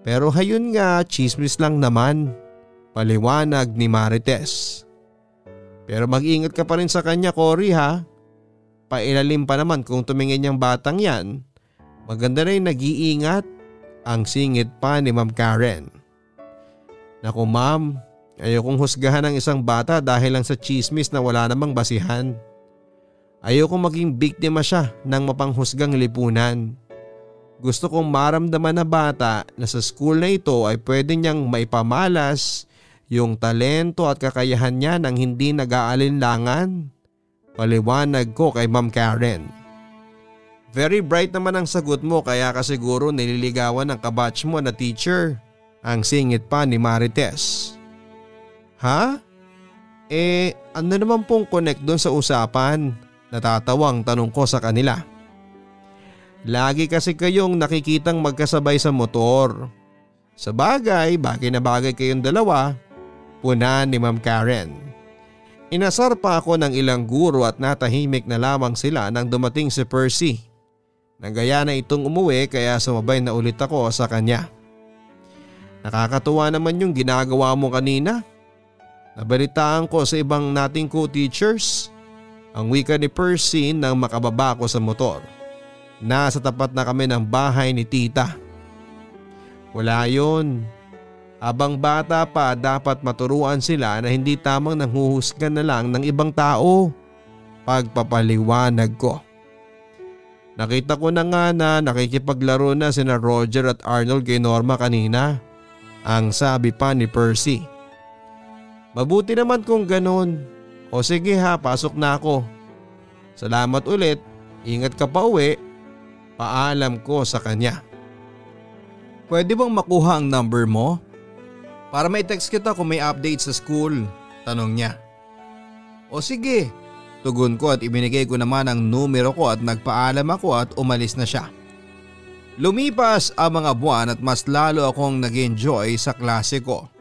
Pero hayun nga, chismis lang naman. Paliwanag ni Marites. Pero mag-ingat ka pa rin sa kanya, Cory ha. pailalim pa naman kung tumingin yung batang yan. Maganda na yung nag-iingat, ang singit pa ni Ma'am Karen. Naku ma'am, ayokong husgahan ng isang bata dahil lang sa chismis na wala namang basihan. Ayokong maging biktima siya ng mapanghusgang lipunan. Gusto kong maramdaman na bata na sa school na ito ay pwede niyang maipamalas yung talento at kakayahan niya nang hindi nag-aalinlangan. Paliwanag ko kay Ma'am Karen. Very bright naman ang sagot mo kaya ka siguro nililigawan ng kabatch mo na teacher. Ang singit pa ni Marites. Ha? Ano naman pong connect doon sa usapan? Natatawang tanong ko sa kanila. Lagi kasi kayong nakikitang magkasabay sa motor. Sa bagay na bagay kayong dalawa. Puna ni Ma'am Karen. Inasar pa ako ng ilang guro at natahimik na lamang sila nang dumating si Percy. Nagaya na itong umuwi kaya sumabay na ulit ako sa kanya. Nakakatuwa naman yung ginagawa mo kanina. Nabalitaan ko sa ibang nating co-teachers. Ang wika ni Percy nang makababa ko sa motor. Nasa tapat na kami ng bahay ni tita. Wala yun. Habang bata pa dapat maturuan sila na hindi tamang nanghuhusgan na lang ng ibang tao. Pagpapaliwanag ko. Nakita ko na nga na nakikipaglaro na sina Roger at Arnold kay Norma kanina. Ang sabi pa ni Percy. Mabuti naman kung ganun. O sige ha, pasok na ako. Salamat ulit. Ingat ka pa uwi. Paalam ko sa kanya. Pwede bang makuha ang number mo? Para may text kita kung may update sa school, tanong niya. O sige, tugon ko at ibinigay ko naman ang numero ko at nagpaalam ako at umalis na siya. Lumipas ang mga buwan at mas lalo akong nag-enjoy sa klase ko.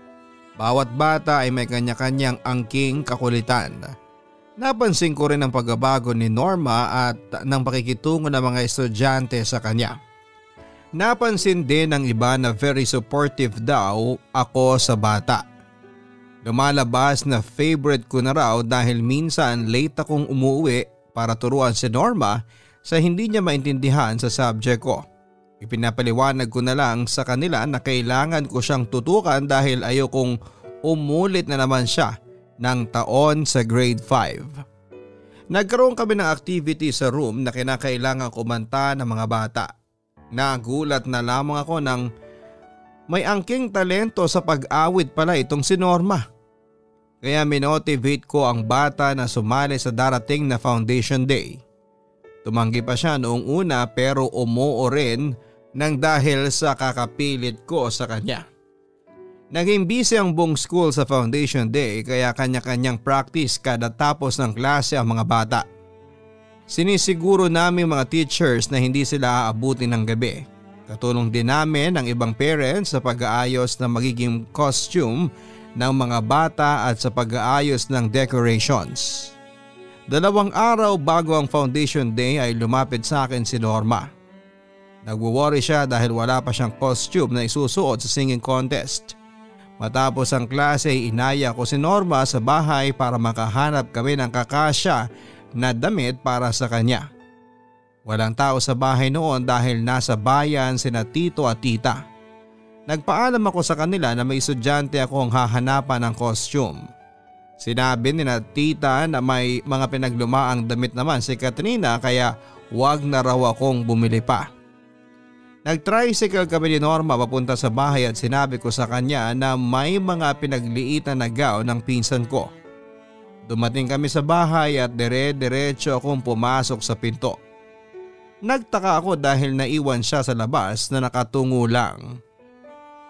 Bawat bata ay may kanya-kanyang angking kakulitan. Napansin ko rin ang pagbabago ni Norma at ng pakikitungo ng mga estudyante sa kanya. Napansin din ng iba na very supportive daw ako sa bata. Lumalabas na favorite ko na raw dahil minsan late akong umuwi para turuan si Norma sa hindi niya maintindihan sa subject ko. Ipinapaliwanag ko na lang sa kanila na kailangan ko siyang tutukan dahil ayokong umulit na naman siya ng taon sa grade 5. Nagkaroon kami ng activity sa room na kinakailangan kumanta ng mga bata. Nagulat na lamang ako nang may angking talento sa pag-awit pala itong si Norma. Kaya minotivate ko ang bata na sumali sa darating na foundation day. Tumanggi pa siya noong una pero umuo rin nang dahil sa kakapilit ko sa kanya. Naging busy ang buong school sa foundation day kaya kanya-kanyang practice kada tapos ng klase ang mga bata. Sinisiguro namin mga teachers na hindi sila aabutin ng gabi. Katulong din namin ang ibang parents sa pag-aayos ng magiging costume ng mga bata at sa pag-aayos ng decorations. 2 araw bago ang foundation day ay lumapit sa akin si Norma. Nagwo-worry siya dahil wala pa siyang costume na isusuot sa singing contest. Matapos ang klase ay inaya ko si Norma sa bahay para makahanap kami ng kakasya na damit para sa kanya. Walang tao sa bahay noon dahil nasa bayan sina tito at tita. Nagpaalam ako sa kanila na may estudyante akong hahanapan ng costume. Sinabi ni na tita na may mga pinaglumaang damit naman si Katrina kaya wag na raw akong bumili pa. Nag-tricycle kami ni Norma papunta sa bahay at sinabi ko sa kanya na may mga pinagliitan na gown ng pinsan ko. Dumating kami sa bahay at dire-diretso akong pumasok sa pinto. Nagtaka ako dahil naiwan siya sa labas na nakatungo lang.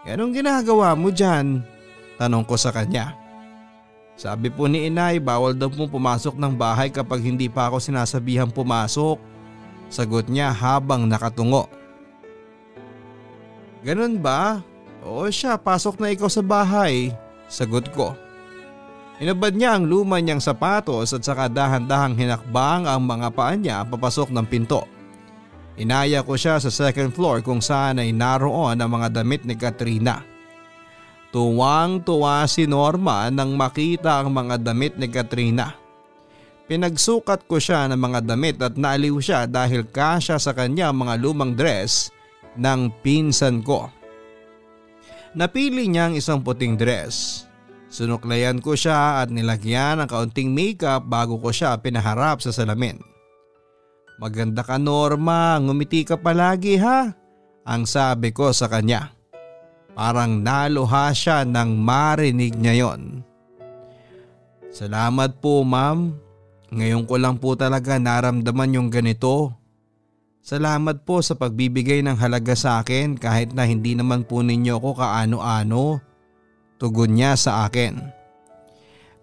Anong ginagawa mo dyan? Tanong ko sa kanya. Sabi po ni inay bawal daw po pumasok ng bahay kapag hindi pa ako sinasabihang pumasok. Sagot niya habang nakatungo. Ganun ba? Oo siya, pasok na ikaw sa bahay. Sagot ko. Inabad niya ang luma niyang sapatos at saka dahan-dahang hinakbang ang mga paa niya papasok ng pinto. Inaya ko siya sa second floor kung saan ay naroon ang mga damit ni Katrina. Tuwang-tuwa si Norma nang makita ang mga damit ni Katrina. Pinagsukat ko siya ng mga damit at naaliw siya dahil kasya sa kanya mga lumang dress ng pinsan ko. Napili niya ang isang puting dress. Sunuklayan ko siya at nilagyan ng kaunting makeup bago ko siya pinaharap sa salamin. "Maganda ka, Norma, ngumiti ka palagi ha," ang sabi ko sa kanya. Parang naluha siya nang marinig niya yon. "Salamat po, ma'am. Ngayon ko lang po talaga naramdaman yung ganito. Salamat po sa pagbibigay ng halaga sa akin kahit na hindi naman po ninyo ko kaano-ano," tugon niya sa akin.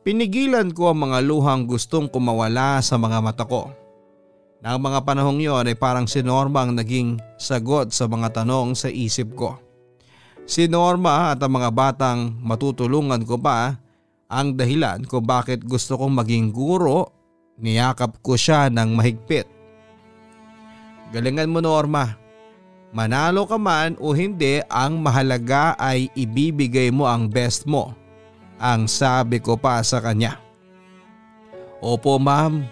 Pinigilan ko ang mga luhang gustong kumawala sa mga mata ko. Nang mga panahong yon ay parang si Norma ang naging sagot sa mga tanong sa isip ko. Si Norma at ang mga batang matutulungan ko pa ang dahilan kung bakit gusto kong maging guro. Niyakap ko siya ng mahigpit. "Galingan mo, Norma. Manalo ka man o hindi, ang mahalaga ay ibibigay mo ang best mo," ang sabi ko pa sa kanya. "Opo, ma'am.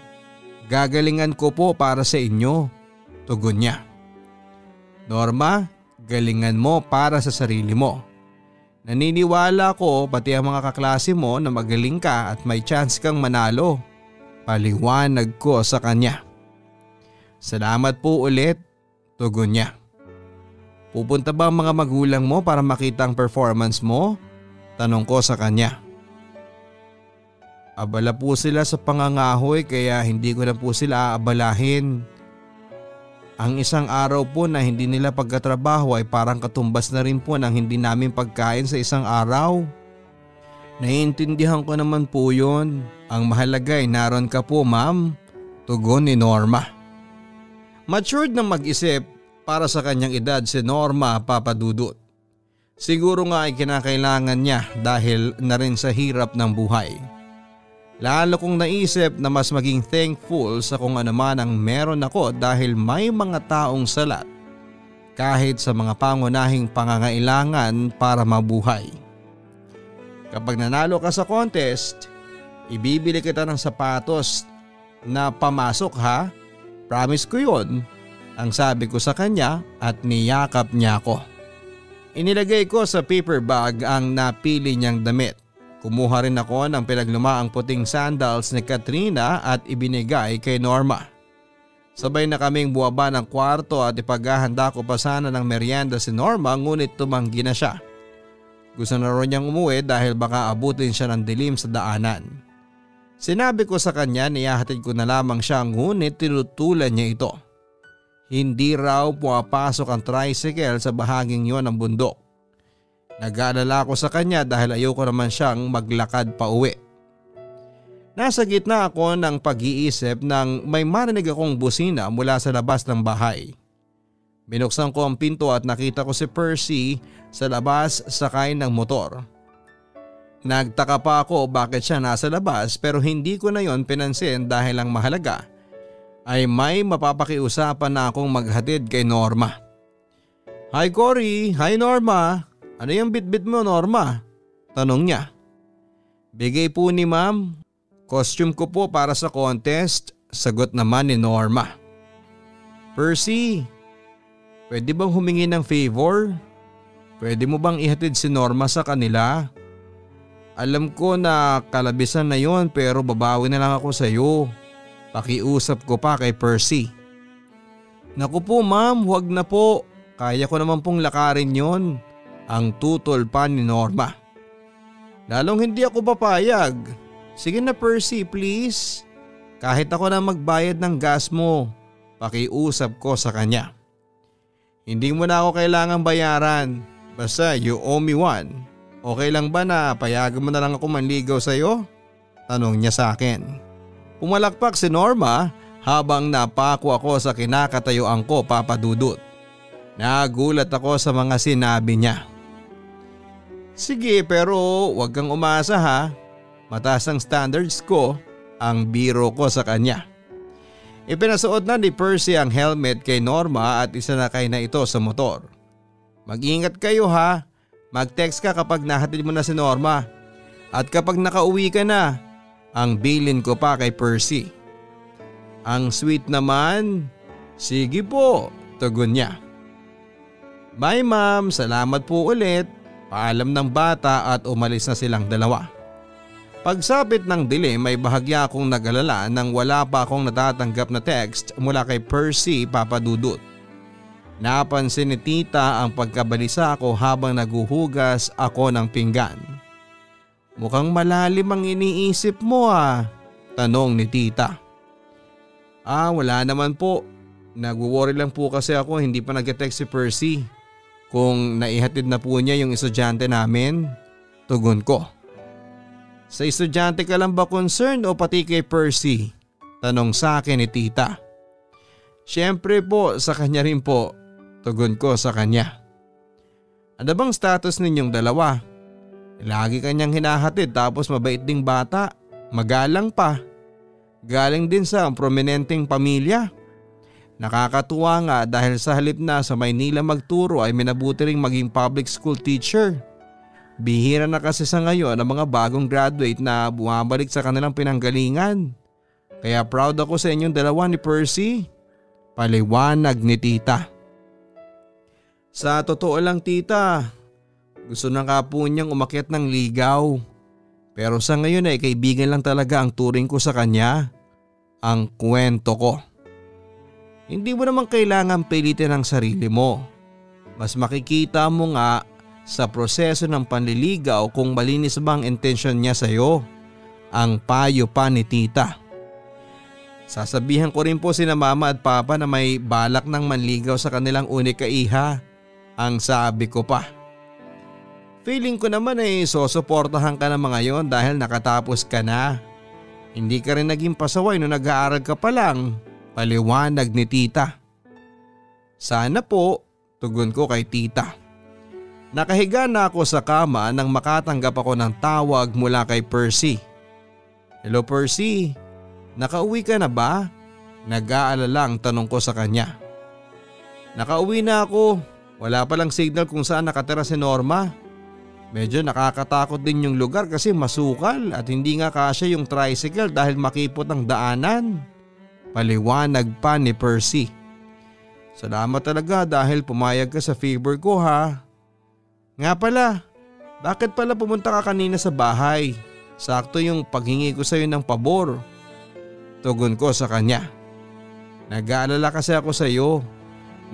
Gagalingan ko po para sa inyo," tugon niya. "Norma, galingan mo para sa sarili mo. Naniniwala ko pati ang mga kaklase mo na magaling ka at may chance kang manalo," paliwanag ko sa kanya. "Salamat po ulit," tugon niya. "Pupunta ba ang mga magulang mo para makita ang performance mo?" tanong ko sa kanya. "Abala po sila sa pangangahoy kaya hindi ko na po sila aabalahin. Ang isang araw po na hindi nila pagkatrabaho ay parang katumbas na rin po ng hindi namin pagkain sa isang araw. Naiintindihan ko naman po yun. Ang mahalaga ay naroon ka po, ma'am," tugon ni Norma. Matured na mag-isip para sa kanyang edad si Norma, Papa Dudut. Siguro nga ay kinakailangan niya dahil na rin sa hirap ng buhay. Lalo kong naisip na mas maging thankful sa kung ano man ang meron ako dahil may mga taong salat kahit sa mga pangunahing pangangailangan para mabuhay. "Kapag nanalo ka sa contest, ibibili kita ng sapatos na pamasok ha. Promise ko yun," ang sabi ko sa kanya at niyakap niya ako. Inilagay ko sa paper bag ang napili niyang damit. Kumuha rin ako ng pinaglumaang puting sandals ni Katrina at ibinigay kay Norma. Sabay na kaming buwaba ng kwarto at ipaghahanda ko pa sana ng merienda si Norma ngunit tumanggi na siya. Gusto na rin niyang umuwi dahil baka abutin siya ng dilim sa daanan. Sinabi ko sa kanya niyahatid ko na lamang siya ngunit tinutulan niya ito. Hindi raw pumapasok ang tricycle sa bahaging yon ng bundok. Nag-aalala ako sa kanya dahil ayoko naman siyang maglakad pa uwi. Nasa gitna ako ng pag-iisip nang may marinig akong busina mula sa labas ng bahay. Binuksan ko ang pinto at nakita ko si Percy sa labas sakay ng motor. Nagtaka pa ako bakit siya nasa labas pero hindi ko na yon pinansin dahil ang mahalaga ay may mapapakiusapan na akong maghatid kay Norma. "Hi Cory, hi Norma. Ano yung bitbit mo, Norma?" tanong niya. "Bigay po ni ma'am. Costume ko po para sa contest," sagot naman ni Norma. "Percy, pwede bang humingi ng favor? Pwede mo bang ihatid si Norma sa kanila? Alam ko na kalabisan na yon pero babawi na lang ako sa iyo," pakiusap ko pa kay Percy. "Naku po ma'am, huwag na po. Kaya ko naman pong lakarin yon," ang tutol pa ni Norma. "Lalong hindi ako papayag. Sige na Percy, please. Kahit ako na magbayad ng gas mo," pakiusap ko sa kanya. "Hindi mo na ako kailangang bayaran. Basta you owe me one. Okay lang ba na payagan mo na lang ako manligaw sa iyo?" tanong niya sa akin. Pumalakpak si Norma habang napako ako sa kinakatayuan ko, Papa Dudut. Nagulat ako sa mga sinabi niya. "Sige pero wag kang umasa ha. Mataas ang standards ko," ang biro ko sa kanya. Ipinasuot na ni Percy ang helmet kay Norma at isinakay na ito sa motor. "Mag-ingat kayo ha. Mag-text ka kapag nahatid mo na si Norma. At kapag nakauwi ka na," ang bilin ko pa kay Percy. Ang sweet naman. Sige po, tugon niya. Bye ma'am, salamat po ulit. Paalam ng bata at umalis na silang dalawa. Pagsapit ng dilim may bahagya akong nag-alala nang wala pa akong natatanggap na text mula kay Percy Papadudut. Napansin ni tita ang pagkabalisa ko habang naguhugas ako ng pinggan. Mukhang malalim ang iniisip mo tanong ni tita. Wala naman po. Nagwo-worry lang po kasi ako, hindi pa nag-text si Percy. Kung naihatid na po niya yung estudyante namin, tugon ko. Sa estudyante ka lang ba concerned o pati kay Percy? Tanong sa akin ni tita. Siyempre po, sa kanya rin po, tugon ko sa kanya. Ano bang status ninyong dalawa? Lagi kanyang hinahatid tapos mabait ding bata, magalang pa. Galing din sa prominenteng pamilya. Nakakatuwa nga dahil sa halip na sa Maynila magturo ay minabuti ring maging public school teacher. Bihira na kasi sa ngayon ang mga bagong graduate na bumabalik sa kanilang pinanggalingan. Kaya proud ako sa inyong dalawa ni Percy. Paliwanag ni tita. Sa totoo lang tita, gusto na nga po niyang umakyat ng ligaw. Pero sa ngayon ay kaibigan lang talaga ang turing ko sa kanya. Ang kwento ko. Hindi mo naman kailangan pilitin ang sarili mo. Mas makikita mo nga sa proseso ng panliligaw kung malinis ba ang intensyon niya sa iyo. Ang payo pa ni tita. Sasabihan ko rin po sina mama at papa na may balak ng manligaw sa kanilang unika iha. Ang sabi ko pa. Feeling ko naman ay sosuportahan ka naman ngayon dahil nakatapos ka na. Hindi ka rin naging pasaway nung nag-aaral ka pa lang. Paliwanag ni tita. Sana po, tugon ko kay tita. Nakahiga na ako sa kama nang makatanggap ako ng tawag mula kay Percy. Hello Percy, nakauwi ka na ba? Nag-aalala ang tanong ko sa kanya. Nakauwi na ako, wala palang signal kung saan nakatira si Norma. Medyo nakakatakot din yung lugar kasi masukal at hindi nga kasya yung tricycle dahil makipot ang daanan. Paliwanag pa ni Percy. Salamat talaga dahil pumayag ka sa favor ko ha. Nga pala, bakit pala pumunta ka kanina sa bahay? Sakto yung paghingi ko sa iyo ng pabor. Tugon ko sa kanya. Nag-aalala kasi ako sa iyo.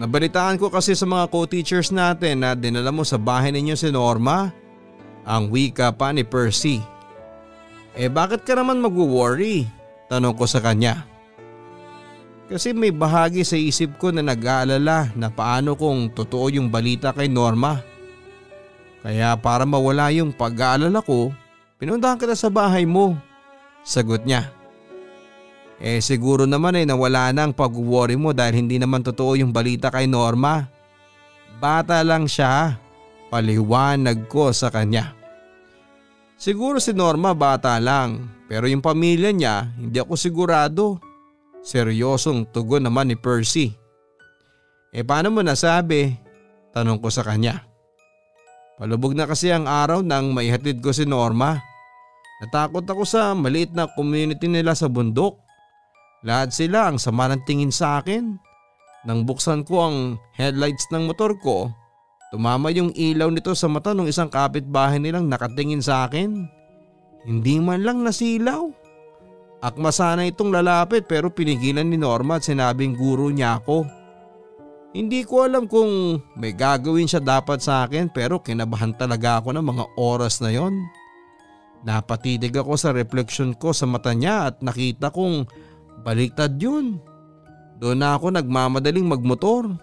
Nabalitaan ko kasi sa mga co-teachers natin na dinala mo sa bahay ninyo si Norma. Ang wika pa ni Percy. Bakit ka naman mag-worry? Tanong ko sa kanya. Kasi may bahagi sa isip ko na nag-aalala na paano kung totoo yung balita kay Norma. Kaya para mawala yung pag-aalala ko, pinuntahan kita sa bahay mo. Sagot niya. Siguro naman nawala na ang pag-worry mo dahil hindi naman totoo yung balita kay Norma. Bata lang siya. Paliwanag ko sa kanya. Siguro si Norma bata lang pero yung pamilya niya hindi ako sigurado. Seryosong tugon naman ni Percy. Paano mo nasabi? Tanong ko sa kanya. Palubog na kasi ang araw nang maihatid ko si Norma. Natakot ako sa maliit na community nila sa bundok. Lahat sila ang sama ng tingin sa akin. Nang buksan ko ang headlights ng motor ko, tumama yung ilaw nito sa mata ng isang kapitbahay nilang nakatingin sa akin. Hindi man lang nasilaw. Akma sana itong lalapit pero pinigilan ni Norma at sinabing guro niya ako. Hindi ko alam kung may gagawin siya dapat sa akin pero kinabahan talaga ako ng mga oras na yon. Napatitig ako sa refleksyon ko sa mata niya at nakita kong baliktad yun. Doon na ako nagmamadaling magmotor.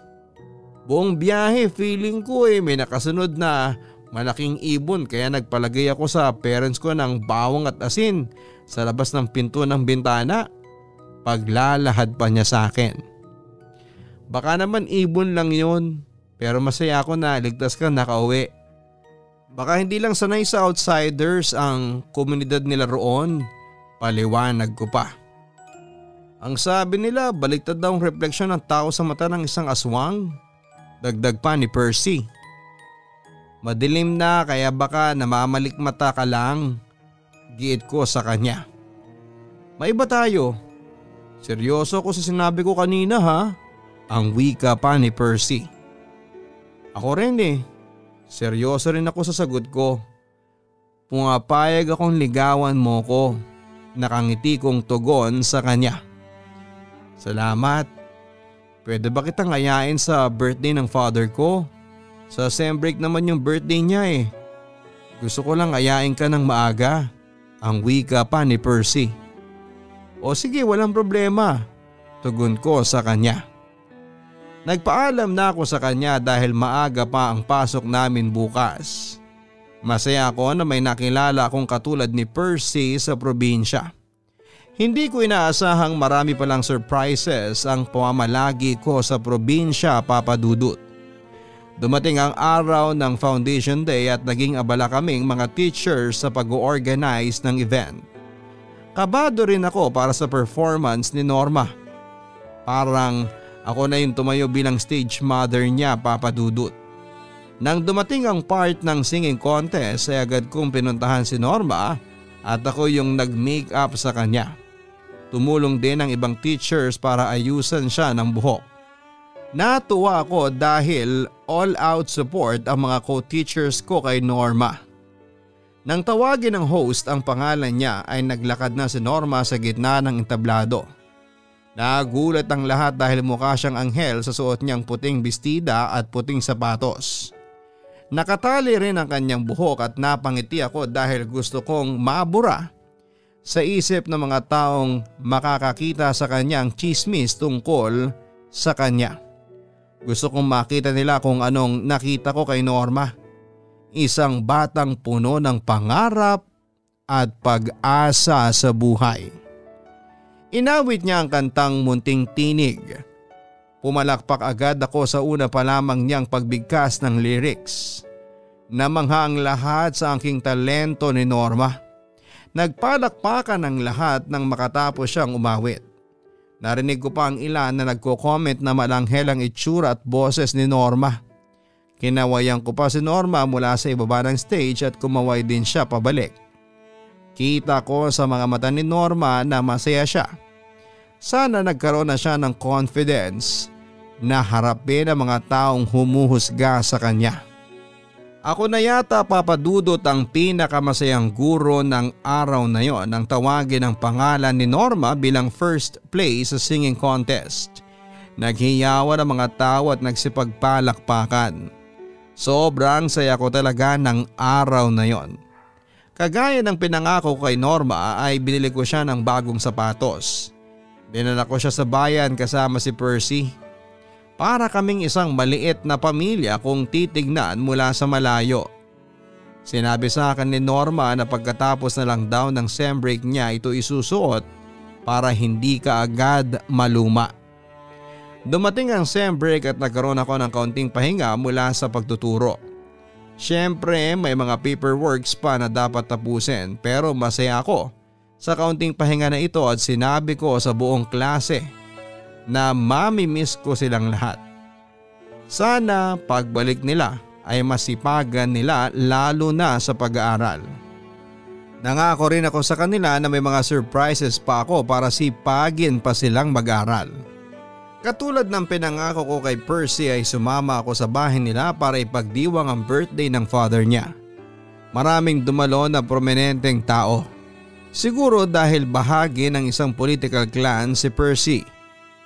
Buong biyahe feeling ko may nakasunod na malaking ibon kaya nagpalagay ako sa parents ko ng bawang at asin sa labas ng pinto ng bintana. Paglalahad pa niya sa akin. Baka naman ibon lang yun pero masaya ako na ligtas kang nakauwi. Baka hindi lang sanay sa outsiders ang komunidad nila roon. Paliwanag ko pa. Ang sabi nila baliktad daw ang refleksyon ng tao sa mata ng isang aswang. Dagdag pa ni Percy. Madilim na kaya baka namamalikmata ka lang. Giit ko sa kanya. Maiba tayo. Seryoso ko sa sinabi ko kanina ha? Ang wika pa ni Percy. Ako rin eh. Seryoso rin ako sa sagot ko. Pumapayag akong ligawan mo ko. Nakangiti kong tugon sa kanya. Salamat. Pwede ba kitang ayain sa birthday ng father ko? Sa sem break naman yung birthday niya eh. Gusto ko lang ayain ka ng maaga. Ang wika pa ni Percy. O sige, walang problema. Tugon ko sa kanya. Nagpaalam na ako sa kanya dahil maaga pa ang pasok namin bukas. Masaya ako na may nakilala akong katulad ni Percy sa probinsya. Hindi ko inaasahang marami palang surprises ang pamamalagi ko sa probinsya, Papa Dudut. Dumating ang araw ng Foundation Day at naging abala kaming mga teachers sa pag-organize ng event. Kabado rin ako para sa performance ni Norma. Parang ako na yung tumayo bilang stage mother niya, Papa Dudut. Nang dumating ang part ng singing contest ay agad kong pinuntahan si Norma at ako yung nag-make up sa kanya. Tumulong din ang ibang teachers para ayusan siya ng buhok. Natuwa ako dahil all-out support ang mga co-teachers ko kay Norma. Nang tawagin ng host ang pangalan niya ay naglakad na si Norma sa gitna ng entablado. Nagulat ang lahat dahil mukha siyang anghel sa suot niyang puting bestida at puting sapatos. Nakatali rin ang kanyang buhok at napangiti ako dahil gusto kong mabura sa isip ng mga taong makakakita sa kanyang chismis tungkol sa kanya. Gusto kong makita nila kung anong nakita ko kay Norma. Isang batang puno ng pangarap at pag-asa sa buhay. Inawit niya ang kantang Munting Tinig. Pumalakpak agad ako sa una pa lamang niyang pagbigkas ng lyrics. Namangha ang lahat sa aking talento ni Norma. Nagpalakpakan ang lahat nang makatapos siyang umawit. Narinig ko pa ang ilan na nagko-comment na malanghel ang itsura at boses ni Norma. Kinawayan ko pa si Norma mula sa ibaba ng stage at kumaway din siya pabalik. Kita ko sa mga mata ni Norma na masaya siya. Sana nagkaroon na siya ng confidence na harapin ang mga taong humuhusga sa kanya. Ako na yata, Papa Dudut, ang pinakamasayang guro ng araw na yon nang tawagin ang pangalan ni Norma bilang first place sa singing contest. Naghiyawan ang mga tao at nagsipagpalakpakan. Sobrang saya ko talaga ng araw na yon. Kagaya ng pinangako kay Norma ay binili ko siya ng bagong sapatos. Dinala ko siya sa bayan kasama si Percy. Para kaming isang maliit na pamilya kung titignan mula sa malayo. Sinabi sa akin ni Norma na pagkatapos na lang daw ng sem break niya ito isusuot para hindi ka agad maluma. Dumating ang sem break at nagkaroon ako ng kaunting pahinga mula sa pagtuturo. Siyempre may mga paperworks pa na dapat tapusin pero masaya ako sa kaunting pahinga na ito at sinabi ko sa buong klase na mamimiss ko silang lahat. Sana pagbalik nila ay masipagan nila lalo na sa pag-aaral. Nangako rin ako sa kanila na may mga surprises pa ako para sipagin pa silang mag-aral. Katulad ng pinangako ko kay Percy ay sumama ako sa bahay nila para ipagdiwang ang birthday ng father niya. Maraming dumalo na prominenteng tao. Siguro dahil bahagi ng isang political clan si Percy.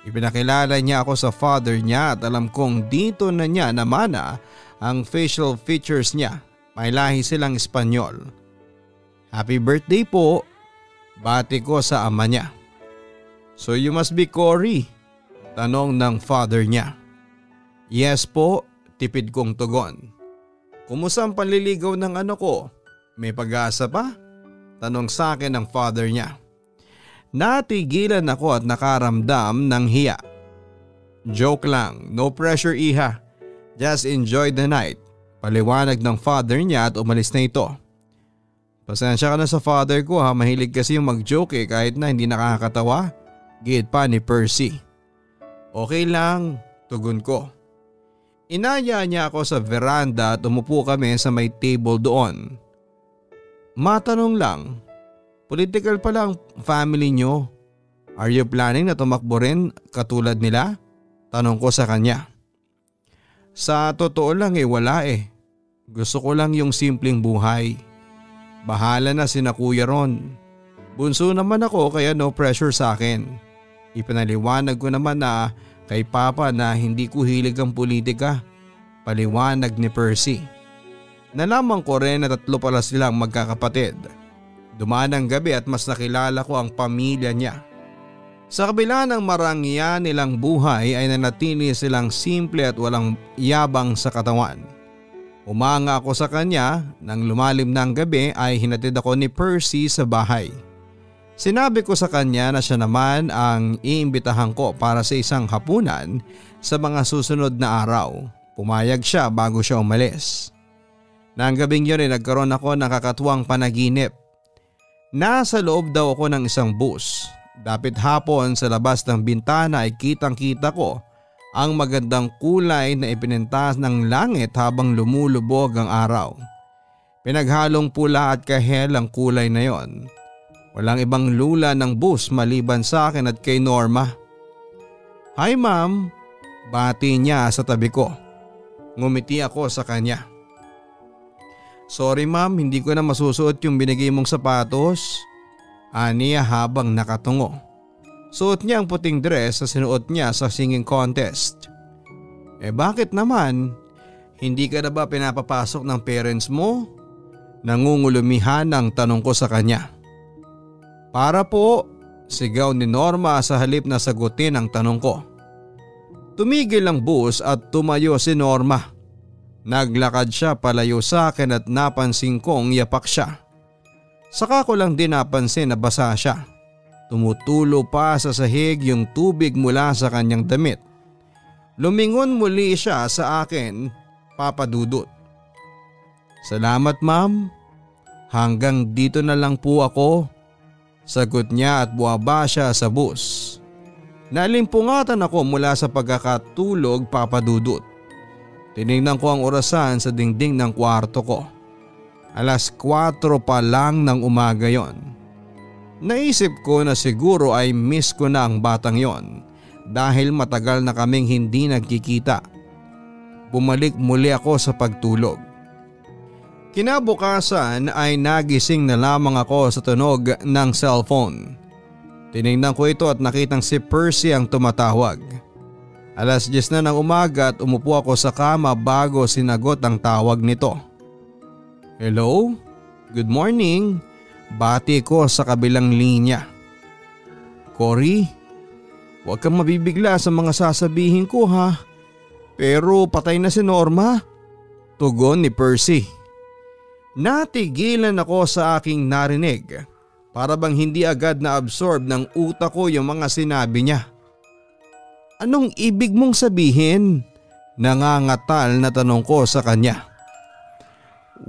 Ipinakilala niya ako sa father niya at alam kong dito na niya namana ang facial features niya. May lahi silang Espanyol. Happy birthday po, bati ko sa ama niya. So you must be Cory? Tanong ng father niya. Yes po, tipid kong tugon. Kumusta ang panliligaw ng ano ko? May pag-asa pa? Tanong sa akin ng father niya. Natigilan ako at nakaramdam ng hiya. Joke lang, no pressure iha. Just enjoy the night. Paliwanag ng father niya at umalis na ito. Pasensya ka na sa father ko ha, mahilig kasi yung mag-joke kahit na hindi nakakatawa. Gid pa ni Percy. Okay lang, tugon ko. Inaya niya ako sa veranda at umupo kami sa may table doon. Matanong lang, political pala ang family nyo? Are you planning na tumakbo rin katulad nila? Tanong ko sa kanya. Sa totoo lang wala Gusto ko lang yung simpleng buhay. Bahala na sina Kuya Ron. Bunso naman ako kaya no pressure sa akin. Ipinaliwanag ko naman na kay Papa na hindi ko hilig ang politika. Paliwanag ni Percy. Nalaman ko rin na 3 pala silang magkakapatid. Dumaan ang gabi at mas nakilala ko ang pamilya niya. Sa kabila ng marangya nilang buhay ay nanatili silang simple at walang yabang sa katawan. Umanga ako sa kanya, nang lumalim na ang gabi ay hinatid ako ni Percy sa bahay. Sinabi ko sa kanya na siya naman ang iimbitahan ko para sa isang hapunan sa mga susunod na araw. Pumayag siya bago siya umalis. Nang gabing yun ay nagkaroon ako ng kakatuwang panaginip. Nasa loob daw ako ng isang bus. Dapit hapon sa labas ng bintana ay kitang-kita ko ang magandang kulay na ipinentas ng langit habang lumulubog ang araw. Pinaghalong pula at kahel ang kulay na yon. Walang ibang lula ng bus maliban sa akin at kay Norma. Hi ma'am, bati niya sa tabi ko. Ngumiti ako sa kanya. Sorry ma'am, hindi ko na masusuot yung binigay mong sapatos. Aniya habang nakatungo. Suot niya ang puting dress na sinuot niya sa singing contest. Bakit naman? Hindi ka na ba pinapapasok ng parents mo? Nangungulumihan ang tanong ko sa kanya. Para po, sigaw ni Norma sa halip na sagutin ang tanong ko. Tumigil ang bus at tumayo si Norma. Naglakad siya palayo sa akin at napansin kong yapak siya. Saka ko lang din napansin na basa siya. Tumutulo pa sa sahig yung tubig mula sa kanyang damit. Lumingon muli siya sa akin, Papa Dudut. Salamat ma'am. Hanggang dito na lang po ako. Sagot niya at buwaba siya sa bus. Nalimpungatan ako mula sa pagkakatulog, Papa Dudut. Tinignan ko ang orasan sa dingding ng kwarto ko. 4:00 pa lang ng umaga yon. Naisip ko na siguro ay miss ko na ang batang yon dahil matagal na kaming hindi nagkikita. Bumalik muli ako sa pagtulog. Kinabukasan ay nagising na lamang ako sa tunog ng cellphone. Tinignan ko ito at nakitang si Percy ang tumatawag. 10:00 na ng umaga at umupo ako sa kama bago sinagot ang tawag nito. Hello? Good morning. Bati ko sa kabilang linya. Cory, huwag kang mabibigla sa mga sasabihin ko ha. Pero patay na si Norma. Tugon ni Percy. Natigilan ako sa aking narinig. Para bang hindi agad na-absorb ng utak ko yung mga sinabi niya. Anong ibig mong sabihin? Nangangatal na tanong ko sa kanya.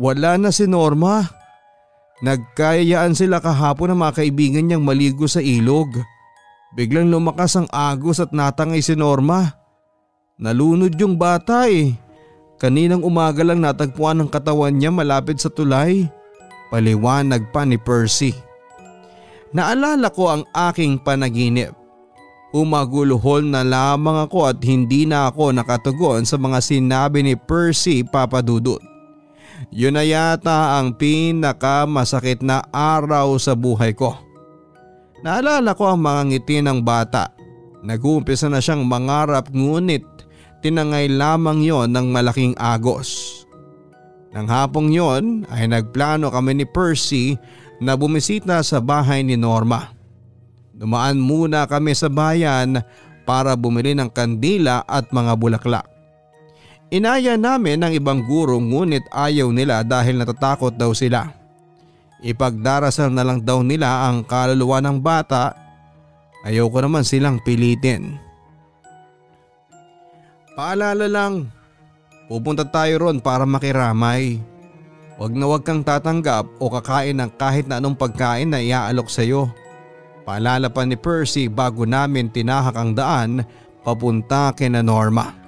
Wala na si Norma. Nagkayayaan sila kahapon ng mga kaibigan niyang maligo sa ilog. Biglang lumakas ang agos at natangay si Norma. Nalunod yung bata Kaninang umaga lang natagpuan ang katawan niya malapit sa tulay. Paliwanag pa ni Percy. Naalala ko ang aking panaginip. Umaguluhol na lamang ako at hindi na ako nakatugon sa mga sinabi ni Percy, Papa Dudut. Yun na yata ang pinakamasakit na araw sa buhay ko. Naalala ko ang mga ngiti ng bata. Nag-uumpisa na siyang mangarap ngunit tinangay lamang yon ng malaking agos. Nang hapong yon ay nagplano kami ni Percy na bumisita sa bahay ni Norma. Dumaan muna kami sa bayan para bumili ng kandila at mga bulaklak. Inaya namin ng ibang guro ngunit ayaw nila dahil natatakot daw sila. Ipagdarasal na lang daw nila ang kaluluwa ng bata. Ayaw ko naman silang pilitin. Paalala lang, pupunta tayo ron para makiramay. Huwag na huwag kang tatanggap o kakain ng kahit na anong pagkain na iaalok sa iyo. Paalala pa ni Percy bago namin tinahak ang daan papunta kina Norma.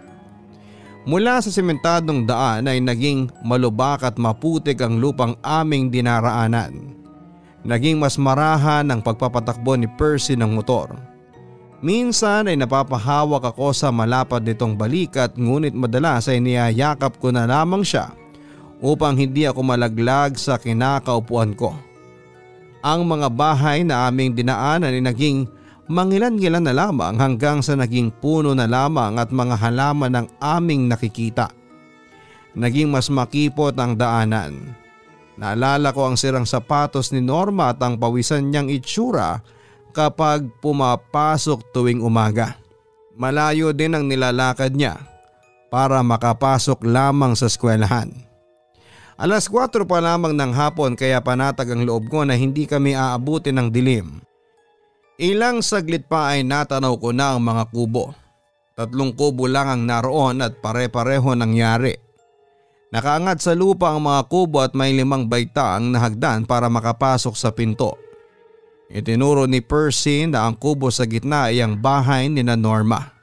Mula sa sementadong daan ay naging malubak at maputik ang lupang aming dinaraanan. Naging mas marahan ang pagpapatakbo ni Percy ng motor. Minsan ay napapahawak ako sa malapad nitong balikat, ngunit madalas ay niyayakap ko na lamang siya upang hindi ako malaglag sa kinakaupuan ko. Ang mga bahay na aming dinaanan ay naging mangilan-ngilan na lamang hanggang sa naging puno na lamang at mga halaman ng aming nakikita. Naging mas makipot ang daanan. Naalala ko ang sirang sapatos ni Norma at ang pawisan niyang itsura kapag pumapasok tuwing umaga. Malayo din ang nilalakad niya para makapasok lamang sa eskwelahan. 4:00 pa lamang ng hapon kaya panatag ang loob ko na hindi kami aabutin ng dilim. Ilang saglit pa ay natanaw ko na ang mga kubo. 3 kubo lang ang naroon at pare-pareho nangyari. Nakaangat sa lupa ang mga kubo at may 5 baitang na hagdan para makapasok sa pinto. Itinuro ni Percy na ang kubo sa gitna ay ang bahay ni Norma.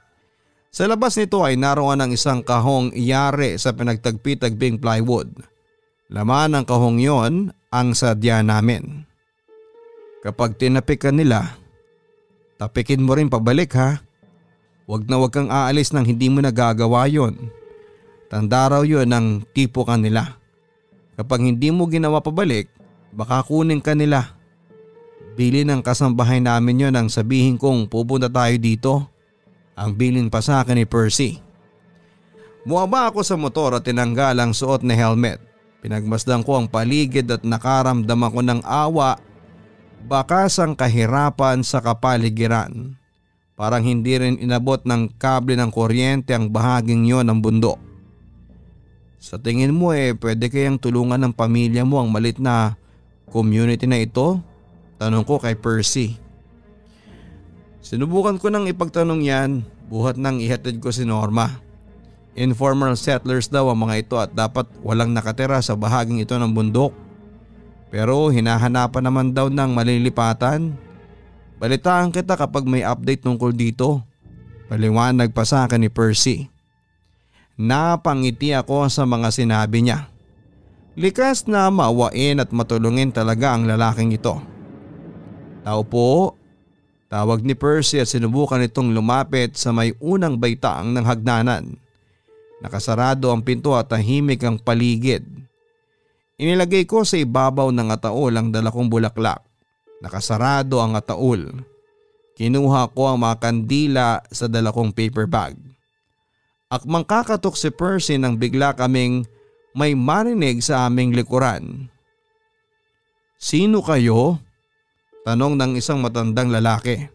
Sa labas nito ay naroon ang isang kahong yari sa pinagtagpi-tagbing plywood. Laman ng kahong yon ang sadya namin. Kapag tinapik ka nila, tapikin mo rin pabalik ha. Huwag kang aalis nang hindi mo nagagawa yon. Tanda raw yun ng tipo kanila. Kapag hindi mo ginawa pabalik, baka kunin ka nila. Bilin ng kasambahay namin yun ang sabihin kong pupunta tayo dito. Ang bilin pa sa akin ni Percy. Bumaba ako sa motor at tinanggal ang suot na helmet. Pinagmasdan ko ang paligid at nakaramdam ako ng awa, bakas ang kahirapan sa kapaligiran. Parang hindi rin inabot ng kable ng kuryente ang bahaging yon ng bundok. Sa tingin mo pwede kayang tulungan ng pamilya mo ang malit na community na ito? Tanong ko kay Percy. Sinubukan ko nang ipagtanong yan, buhat nang ihatid ko si Norma. Informal settlers daw ang mga ito at dapat walang nakatira sa bahaging ito ng bundok. Pero hinahanapan naman daw ng malilipatan. Balitaan kita kapag may update tungkol dito. Paliwanag pa sa akin ni Percy. Napangiti ako sa mga sinabi niya. Likas na maawain at matulungin talaga ang lalaking ito. Tao po, tawag ni Percy at sinubukan itong lumapit sa may unang baitaang ng hagdanan. Nakasarado ang pinto at tahimik ang paligid. Inilagay ko sa ibabaw ng ataol ang dala kong bulaklak. Nakasarado ang ataol. Kinuha ko ang mga kandila sa dala kong paper bag. Akmang kakatok si Percy nang bigla kaming may marinig sa aming likuran. Sino kayo? Tanong ng isang matandang lalaki.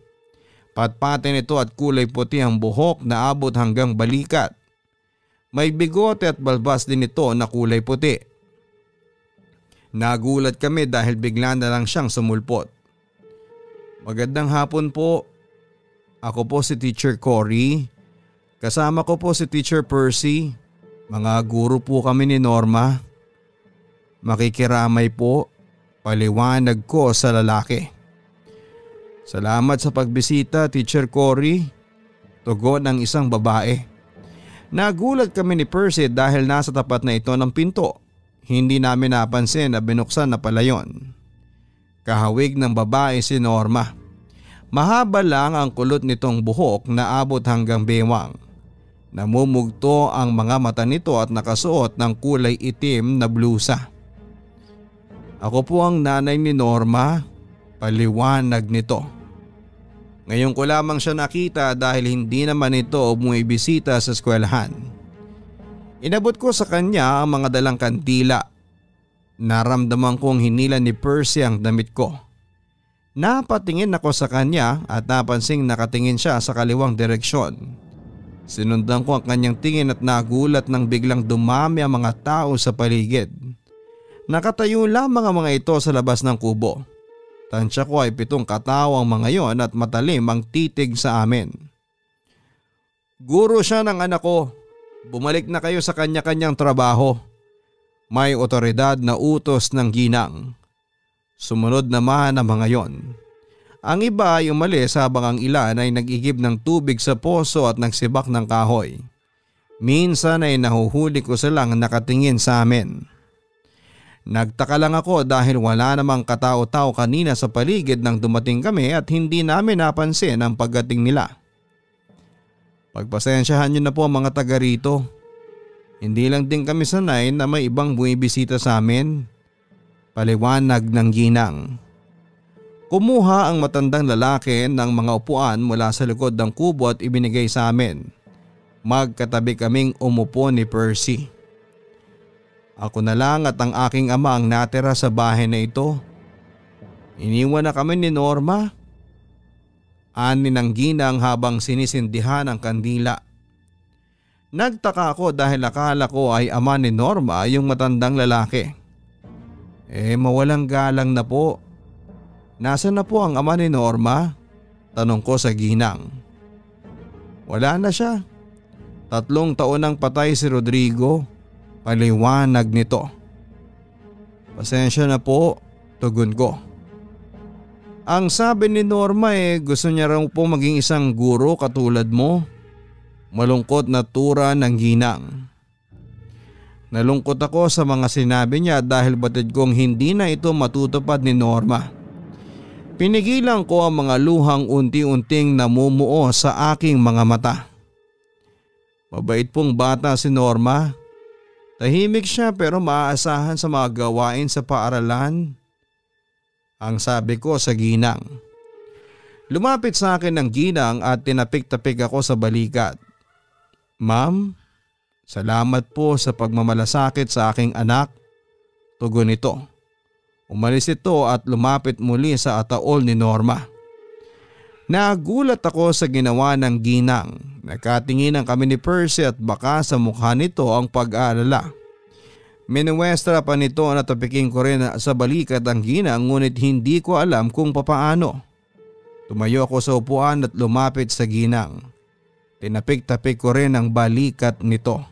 Patpatin ito at kulay puti ang buhok na abot hanggang balikat. May bigote at balbas din ito na kulay puti. Nagulat kami dahil bigla na lang siyang sumulpot. Magandang hapon po. Ako po si Teacher Cory. Kasama ko po si Teacher Percy. Mga guro po kami ni Norma. Makikiramay po, paliwanag ko sa lalaki. Salamat sa pagbisita, Teacher Cory. Tugon ng isang babae. Nagulat kami ni Percy dahil nasa tapat na ito ng pinto. Hindi namin napansin na binuksan na pala yon. Kahawig ng babae si Norma. Mahaba lang ang kulot nitong buhok na abot hanggang bewang. Namumugto ang mga mata nito at nakasuot ng kulay itim na blusa. Ako po ang nanay ni Norma, paliwanag nito. Ngayon ko lamang siya nakita dahil hindi naman ito bumibisita sa eskwelahan. Inabot ko sa kanya ang mga dalang kandila. Naramdaman kong hinila ni Percy ang damit ko. Napatingin ako sa kanya at napansing nakatingin siya sa kaliwang direksyon. Sinundan ko ang kanyang tingin at nagulat nang biglang dumami ang mga tao sa paligid. Nakatayo lamang ang mga ito sa labas ng kubo. Tansya ko ay 7 katao ang mga yon at matalim ang titig sa amin. Guro siya ng anak ko. Bumalik na kayo sa kanya-kanyang trabaho. May otoridad na utos ng ginang. Sumunod naman ang mga yon. Ang iba ay umalis habang ang ilan ay nag-igib ng tubig sa poso at nagsibak ng kahoy. Minsan ay nahuhuli ko silang nakatingin sa amin. Nagtaka lang ako dahil wala namang katao-tao kanina sa paligid nang dumating kami at hindi namin napansin ang pagdating nila. Pagpasensyahan niyo na po mga taga rito. Hindi lang din kami sanay na may ibang bumibisita sa amin. Paliwanag ng ginang. Kumuha ang matandang lalaki ng mga upuan mula sa likod ng kubo at ibinigay sa amin. Magkatabi kaming umupo ni Percy. Ako na lang at ang aking ama ang natira sa bahay na ito. Iniwan na kami ni Norma. Ani ng ginang habang sinisindihan ang kandila. Nagtaka ako dahil akala ko ay ama ni Norma yung matandang lalaki. Mawalang galang na po. Nasaan na po ang ama ni Norma? Tanong ko sa ginang. Wala na siya. 3 taon nang patay si Rodrigo. Paliwanag nito. Pasensya na po, tugon ko. Ang sabi ni Norma gusto niya raw po maging isang guro katulad mo. Malungkot na tura ng ginang. Nalungkot ako sa mga sinabi niya dahil batid kong hindi na ito matutupad ni Norma. Pinigilan ko ang mga luhang unti-unting namumuo sa aking mga mata. Mabait pong bata si Norma. Tahimik siya pero maaasahan sa mga gawain sa paaralan. Ang sabi ko sa ginang. Lumapit sa akin ng ginang at tinapik-tapik ako sa balikat. Ma'am, salamat po sa pagmamalasakit sa aking anak. Tugon nito. Umalis ito at lumapit muli sa ataol ni Norma. Nagulat ako sa ginawa ng ginang. Nakatinginan kami ni Percy at baka sa mukha nito ang pag-aalala. Minuwestra pa nito na tapiking ko rin sa balikat ang ginang ngunit hindi ko alam kung papaano. Tumayo ako sa upuan at lumapit sa ginang. Tinapik-tapik ko rin ang balikat nito.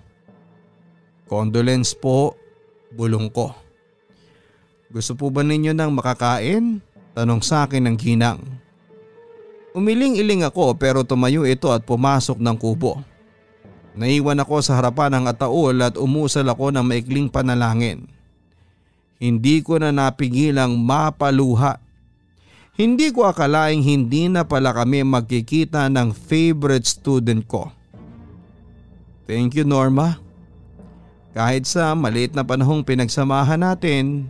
Condolence po, bulong ko. Gusto po ba ninyo ng makakain? Tanong sa akin ng ginang. Umiling-iling ako pero tumayo ito at pumasok ng kubo. Naiwan ako sa harapan ng ataol at umusal ako ng maikling panalangin. Hindi ko na napigilang mapaluha. Hindi ko akalaing hindi na pala kami magkikita ng favorite student ko. Thank you Norma. Kahit sa maliit na panahong pinagsamahan natin,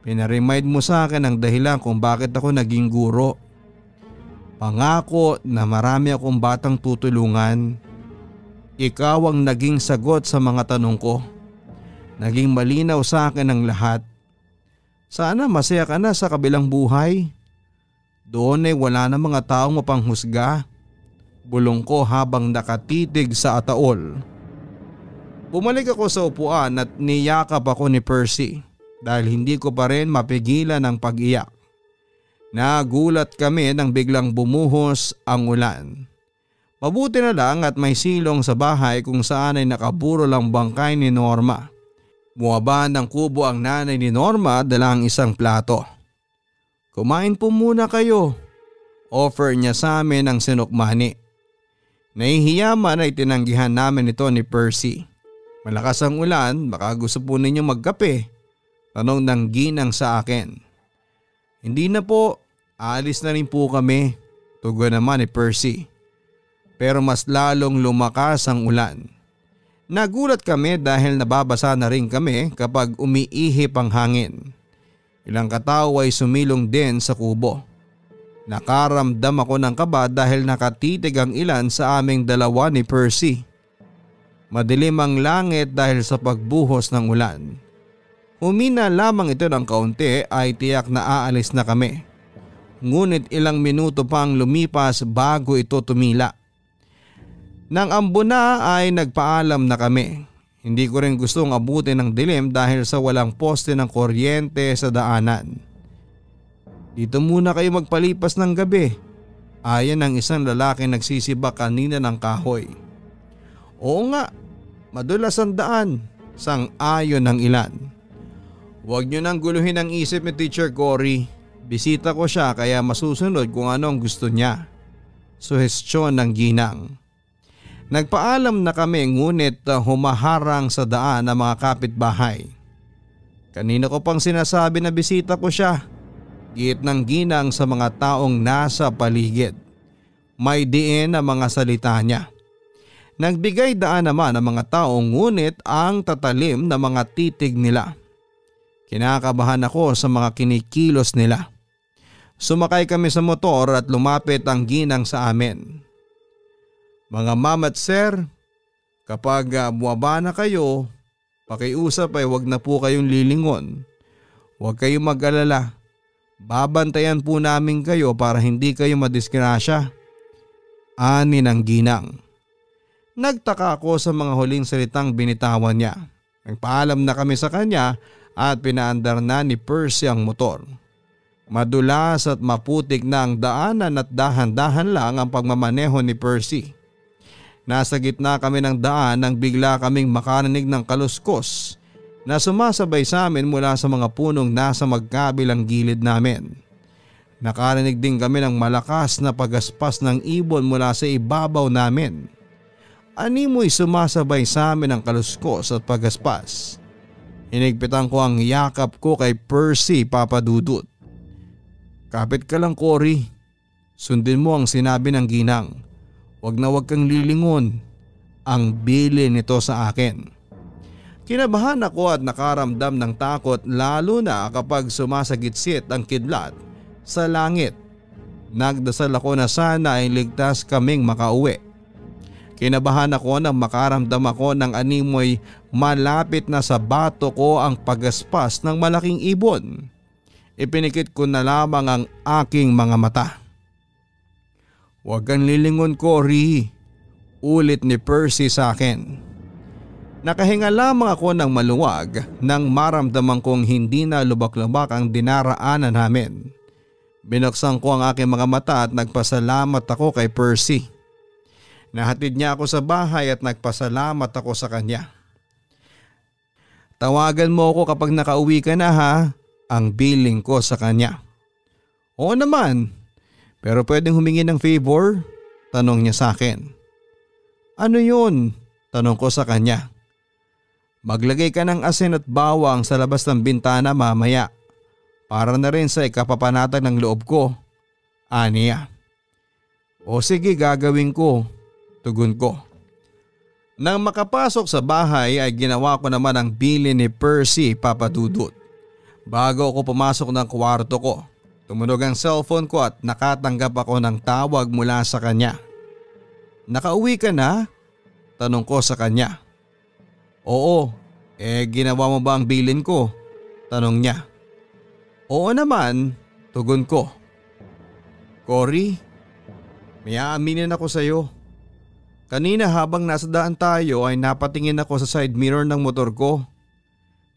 pinaremind mo sa akin ang dahilan kung bakit ako naging guro. Pangako na marami akong batang tutulungan. Ikaw ang naging sagot sa mga tanong ko. Naging malinaw sa akin ang lahat. Sana masaya ka na sa kabilang buhay. Doon wala na mga taong mapanghusga. Bulong ko habang nakatitig sa ataol. Bumalik ako sa upuan at niyakap ako ni Percy dahil hindi ko pa rin mapigilan ang pag-iyak. Nagulat kami nang biglang bumuhos ang ulan. Mabuti na lang at may silong sa bahay kung saan ay nakaburo lang bangkay ni Norma. Bumaba ng kubo ang nanay ni Norma dala ang isang plato. Kumain po muna kayo. Offer niya sa amin ang sinukmani. Nahihiya man ay tinanggihan namin ito ni Percy. Malakas ang ulan, baka gusto po ninyo magkape. Tanong ng ginang sa akin. Hindi na po, aalis na rin po kami. Tugon naman ni Percy. Pero mas lalong lumakas ang ulan. Nagulat kami dahil nababasa na rin kami kapag umiihip ang hangin. Ilang katao ay sumilong din sa kubo. Nakaramdam ako ng kaba dahil nakatitig ang ilan sa aming dalawa ni Percy. Madilim ang langit dahil sa pagbuhos ng ulan. Humina lamang ito ng kaunti ay tiyak na aalis na kami. Ngunit ilang minuto pang lumipas bago ito tumila. Nang ambo na ay nagpaalam na kami. Hindi ko rin gustong abutin ng dilim dahil sa walang poste ng kuryente sa daanan. Dito muna kayo magpalipas ng gabi. Ayan ang isang lalaki nagsisibak kanina ng kahoy. Oo nga, madulas ang daan, sang-ayon ng ilan. Huwag nyo nang guluhin ang isip ni Teacher Cory. Bisita ko siya kaya masusunod kung ano ang gusto niya. Suhestyon ng ginang. Nagpaalam na kami ngunit humaharang sa daan ang mga kapitbahay. Kanina ko pang sinasabi na bisita ko siya. Giit ng ginang sa mga taong nasa paligid. May diin ang mga salita niya. Nagbigay daan naman ang mga taong ngunit ang tatalim na mga titig nila. Kinakabahan ako sa mga kinikilos nila. Sumakay kami sa motor at lumapit ang ginang sa amin. Mga ma'am at sir, kapag buwaba na kayo, pakiusap ay wag na po kayong lilingon. Huwag kayong mag-alala. Babantayan po namin kayo para hindi kayo madisgrasya. Ani ng ginang. Nagtaka ako sa mga huling salitang binitawan niya. Nagpaalam na kami sa kanya at pinaandar na ni Percy ang motor. Madulas at maputik na ang daanan at dahan-dahan lang ang pagmamaneho ni Percy. Nasa gitna kami ng daan nang bigla kaming makarinig ng kaluskos na sumasabay sa amin mula sa mga punong nasa magkabilang gilid namin. Nakarinig din kami ng malakas na pagaspas ng ibon mula sa ibabaw namin. Animoy sumasabay sa amin ang kaluskos at pagaspas. Hinigpitan ko ang yakap ko kay Percy, Papa Dudut. Kapit ka lang, Cory. Sundin mo ang sinabi ng ginang. Wag na wag kang lilingon. Ang bili nito sa akin. Kinabahan ako at nakaramdam ng takot lalo na kapag sumasagitsit ang kidlat sa langit. Nagdasal ako na sana ay ligtas kaming makauwi. Kinabahan ako nang makaramdam ako ng animoy malapit na sa bato ko ang pagaspas ng malaking ibon. Ipinikit ko na lamang ang aking mga mata. Huwag kang lilingon, Cory. Ulit ni Percy sa akin. Nakahinga lamang ako ng maluwag nang maramdaman kong hindi na lubak-lubak ang dinaraanan namin. Binuksan ko ang aking mga mata at nagpasalamat ako kay Percy. Nahatid niya ako sa bahay at nagpasalamat ako sa kanya. Tawagan mo ako kapag nakauwi ka na, ha? Ang billing ko sa kanya. Oo naman, pero pwedeng humingi ng favor? Tanong niya sa akin. Ano yun? Tanong ko sa kanya. Maglagay ka ng asin at bawang sa labas ng bintana mamaya. Para na rin sa ikapapanatag ng loob ko. Aniya. O sige, gagawin ko. Tugon ko. Nang makapasok sa bahay ay ginawa ko naman ang bili ni Percy, Papa Dudut. Bago ako pumasok ng kwarto ko, tumunog ang cellphone ko at nakatanggap ako ng tawag mula sa kanya. Nakauwi ka na? Tanong ko sa kanya. Oo, ginawa mo ba ang bilin ko? Tanong niya. Oo naman, tugon ko. Cory, may aaminin ako sa iyo. Kanina habang nasa daan tayo ay napatingin ako sa side mirror ng motor ko.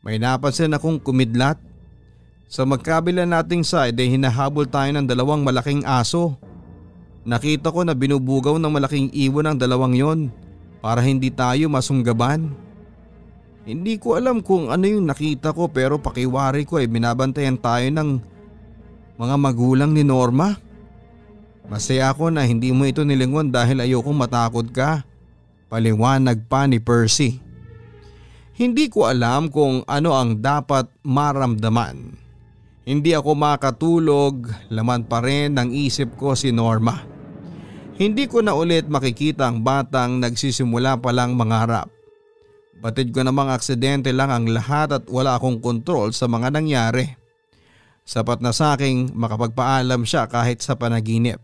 May napansin akong kumidlat. Sa magkabila nating side ay hinahabol tayo ng dalawang malaking aso. Nakita ko na binubugaw ng malaking ibon ang dalawang yon para hindi tayo masunggaban. Hindi ko alam kung ano yung nakita ko pero pakiwari ko ay binabantayan tayo ng mga magulang ni Norma. Masaya ako na hindi mo ito nilingon dahil ayokong matakot ka. Paliwanag pa ni Percy. Hindi ko alam kung ano ang dapat maramdaman. Hindi ako makatulog, laman pa rin ng isip ko si Norma. Hindi ko na ulit makikita ang batang nagsisimula pa lang mangarap. Batid ko namang aksidente lang ang lahat at wala akong kontrol sa mga nangyari. Sapat na sa aking makapagpaalam siya kahit sa panaginip.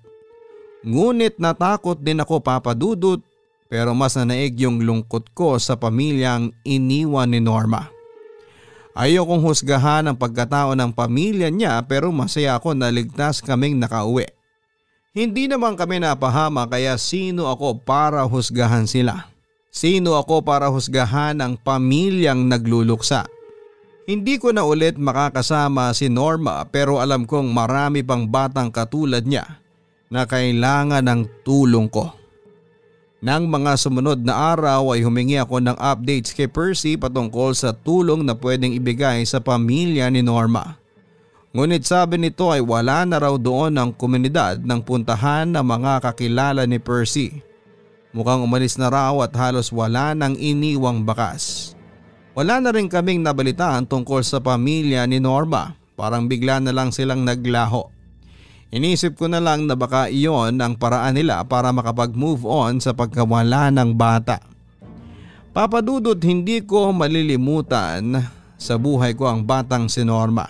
Ngunit natakot din ako, Papa Dudut, pero mas nanaig yung lungkot ko sa pamilyang iniwan ni Norma. Ayokong husgahan ang pagkatao ng pamilya niya pero masaya ako na ligtas kaming nakauwi. Hindi naman kami napahama kaya sino ako para husgahan sila? Sino ako para husgahan ang pamilyang nagluluksa? Hindi ko na ulit makakasama si Norma pero alam kong marami pang batang katulad niya na kailangan ng tulong ko. Nang mga sumunod na araw ay humingi ako ng updates kay Percy patungkol sa tulong na pwedeng ibigay sa pamilya ni Norma. Ngunit sabi nito ay wala na raw doon ang komunidad ng puntahan ng mga kakilala ni Percy. Mukhang umalis na raw at halos wala nang iniwang bakas. Wala na rin kaming nabalitaan tungkol sa pamilya ni Norma. Parang bigla na lang silang naglaho. Inisip ko na lang na baka iyon ang paraan nila para makapag-move on sa pagkawala ng bata. Papa Dudut, hindi ko malilimutan sa buhay ko ang batang si Norma.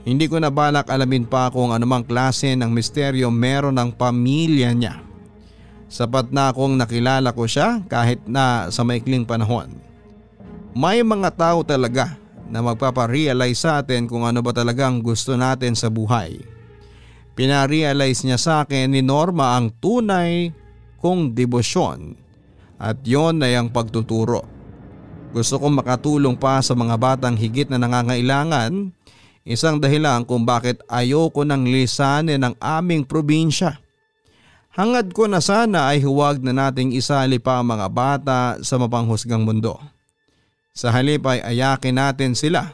Hindi ko na balak alamin pa kung anumang klase ng misteryo meron ng pamilya niya. Sapat na akong nakilala ko siya kahit na sa maikling panahon. May mga tao talaga na magpaparealize sa atin kung ano ba talagang gusto natin sa buhay. Pinarealize niya sa akin ni Norma ang tunay kong debosyon at yon ay ang pagtuturo. Gusto kong makatulong pa sa mga batang higit na nangangailangan, isang dahilan kung bakit ayoko nang lisanin ang aming probinsya. Hangad ko na sana ay huwag na nating isali pa ang mga bata sa mapanghusgang mundo. Sa halip ay ayakin natin sila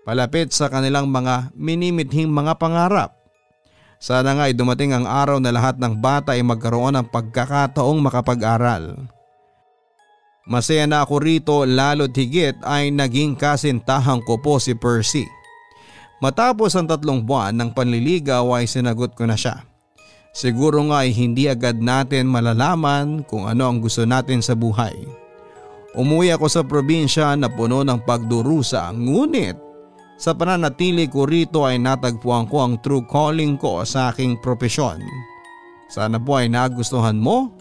palapit sa kanilang mga minimithing mga pangarap. Sana nga ay dumating ang araw na lahat ng bata ay magkaroon ng pagkakataong makapag-aral. Masaya na ako rito, lalo't higit ay naging kasintahan ko po si Percy. Matapos ang 3 buwan ng panliligaw ay sinagot ko na siya. Siguro nga ay hindi agad natin malalaman kung ano ang gusto natin sa buhay. Umuwi ako sa probinsya na puno ng pagdurusa, ngunit sa pananatili ko rito ay natagpuan ko ang true calling ko sa aking propesyon. Sana po ay nagustuhan mo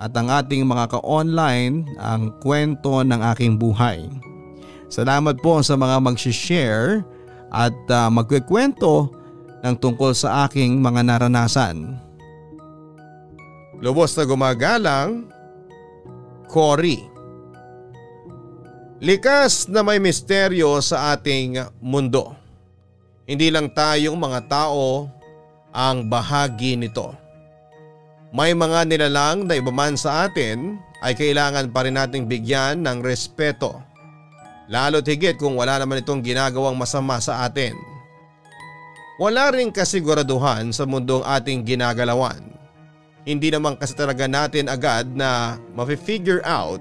at ang ating mga ka-online ang kwento ng aking buhay. Salamat po sa mga mag-share at magkikwento ng tungkol sa aking mga naranasan. Lubos na gumagalang, Cory. Likas na may misteryo sa ating mundo. Hindi lang tayong mga tao ang bahagi nito. May mga nilalang na iba man sa atin ay kailangan pa rin nating bigyan ng respeto. Lalo't higit kung wala naman itong ginagawang masama sa atin. Wala rin kasiguraduhan sa mundong ating ginagalawan. Hindi naman kasi talaga natin agad na mafi-figure out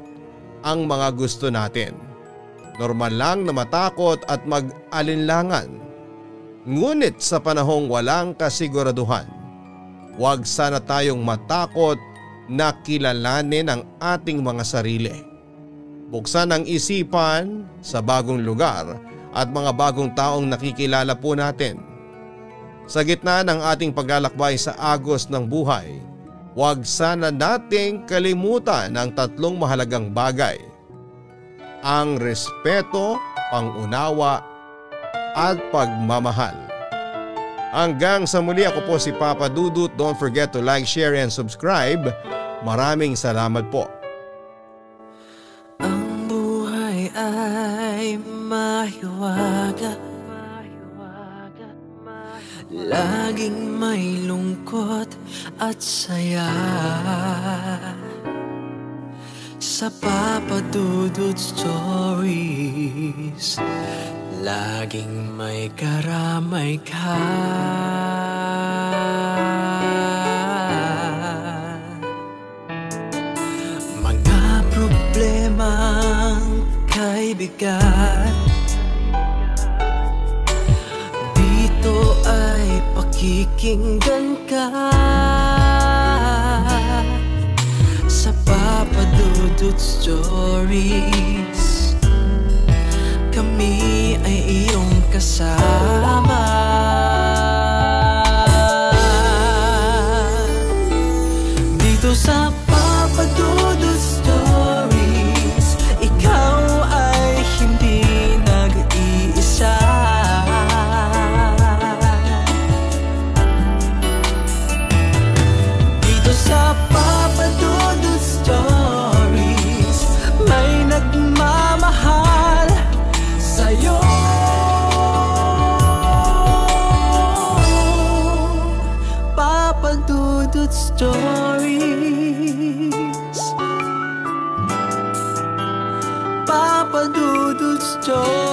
ang mga gusto natin. Normal lang na matakot at mag-alinlangan. Ngunit sa panahong walang kasiguraduhan, huwag sana tayong matakot na kilalanin ang ating mga sarili. Buksan ang isipan sa bagong lugar at mga bagong taong nakikilala po natin. Sa gitna ng ating paglalakbay sa agos ng buhay, huwag sana nating kalimutan ang 3 mahalagang bagay. Ang respeto, pangunawa at pagmamahal. Hanggang sa muli, ako po si Papa Dudut. Don't forget to like, share and subscribe. Maraming salamat po. Ang buhay ay mahiwaga, laging may lungkot at saya. Sa Papa Dudut Stories, laging may karamay ka. Mga problemang kaibigan, dito ay pakikinggan ka. Sa Papa Dudut Stories, kami ay iyong kasama. Dito sa Papa Dudut Stories, ikaw ay hindi nag-iisa. Dito sa Papa Dudut Stories, may nagmamahal sa'yo. Papa Dudut Stories, Papa Dudut Stories,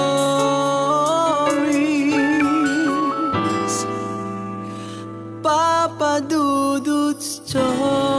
Papa Dudut Stories.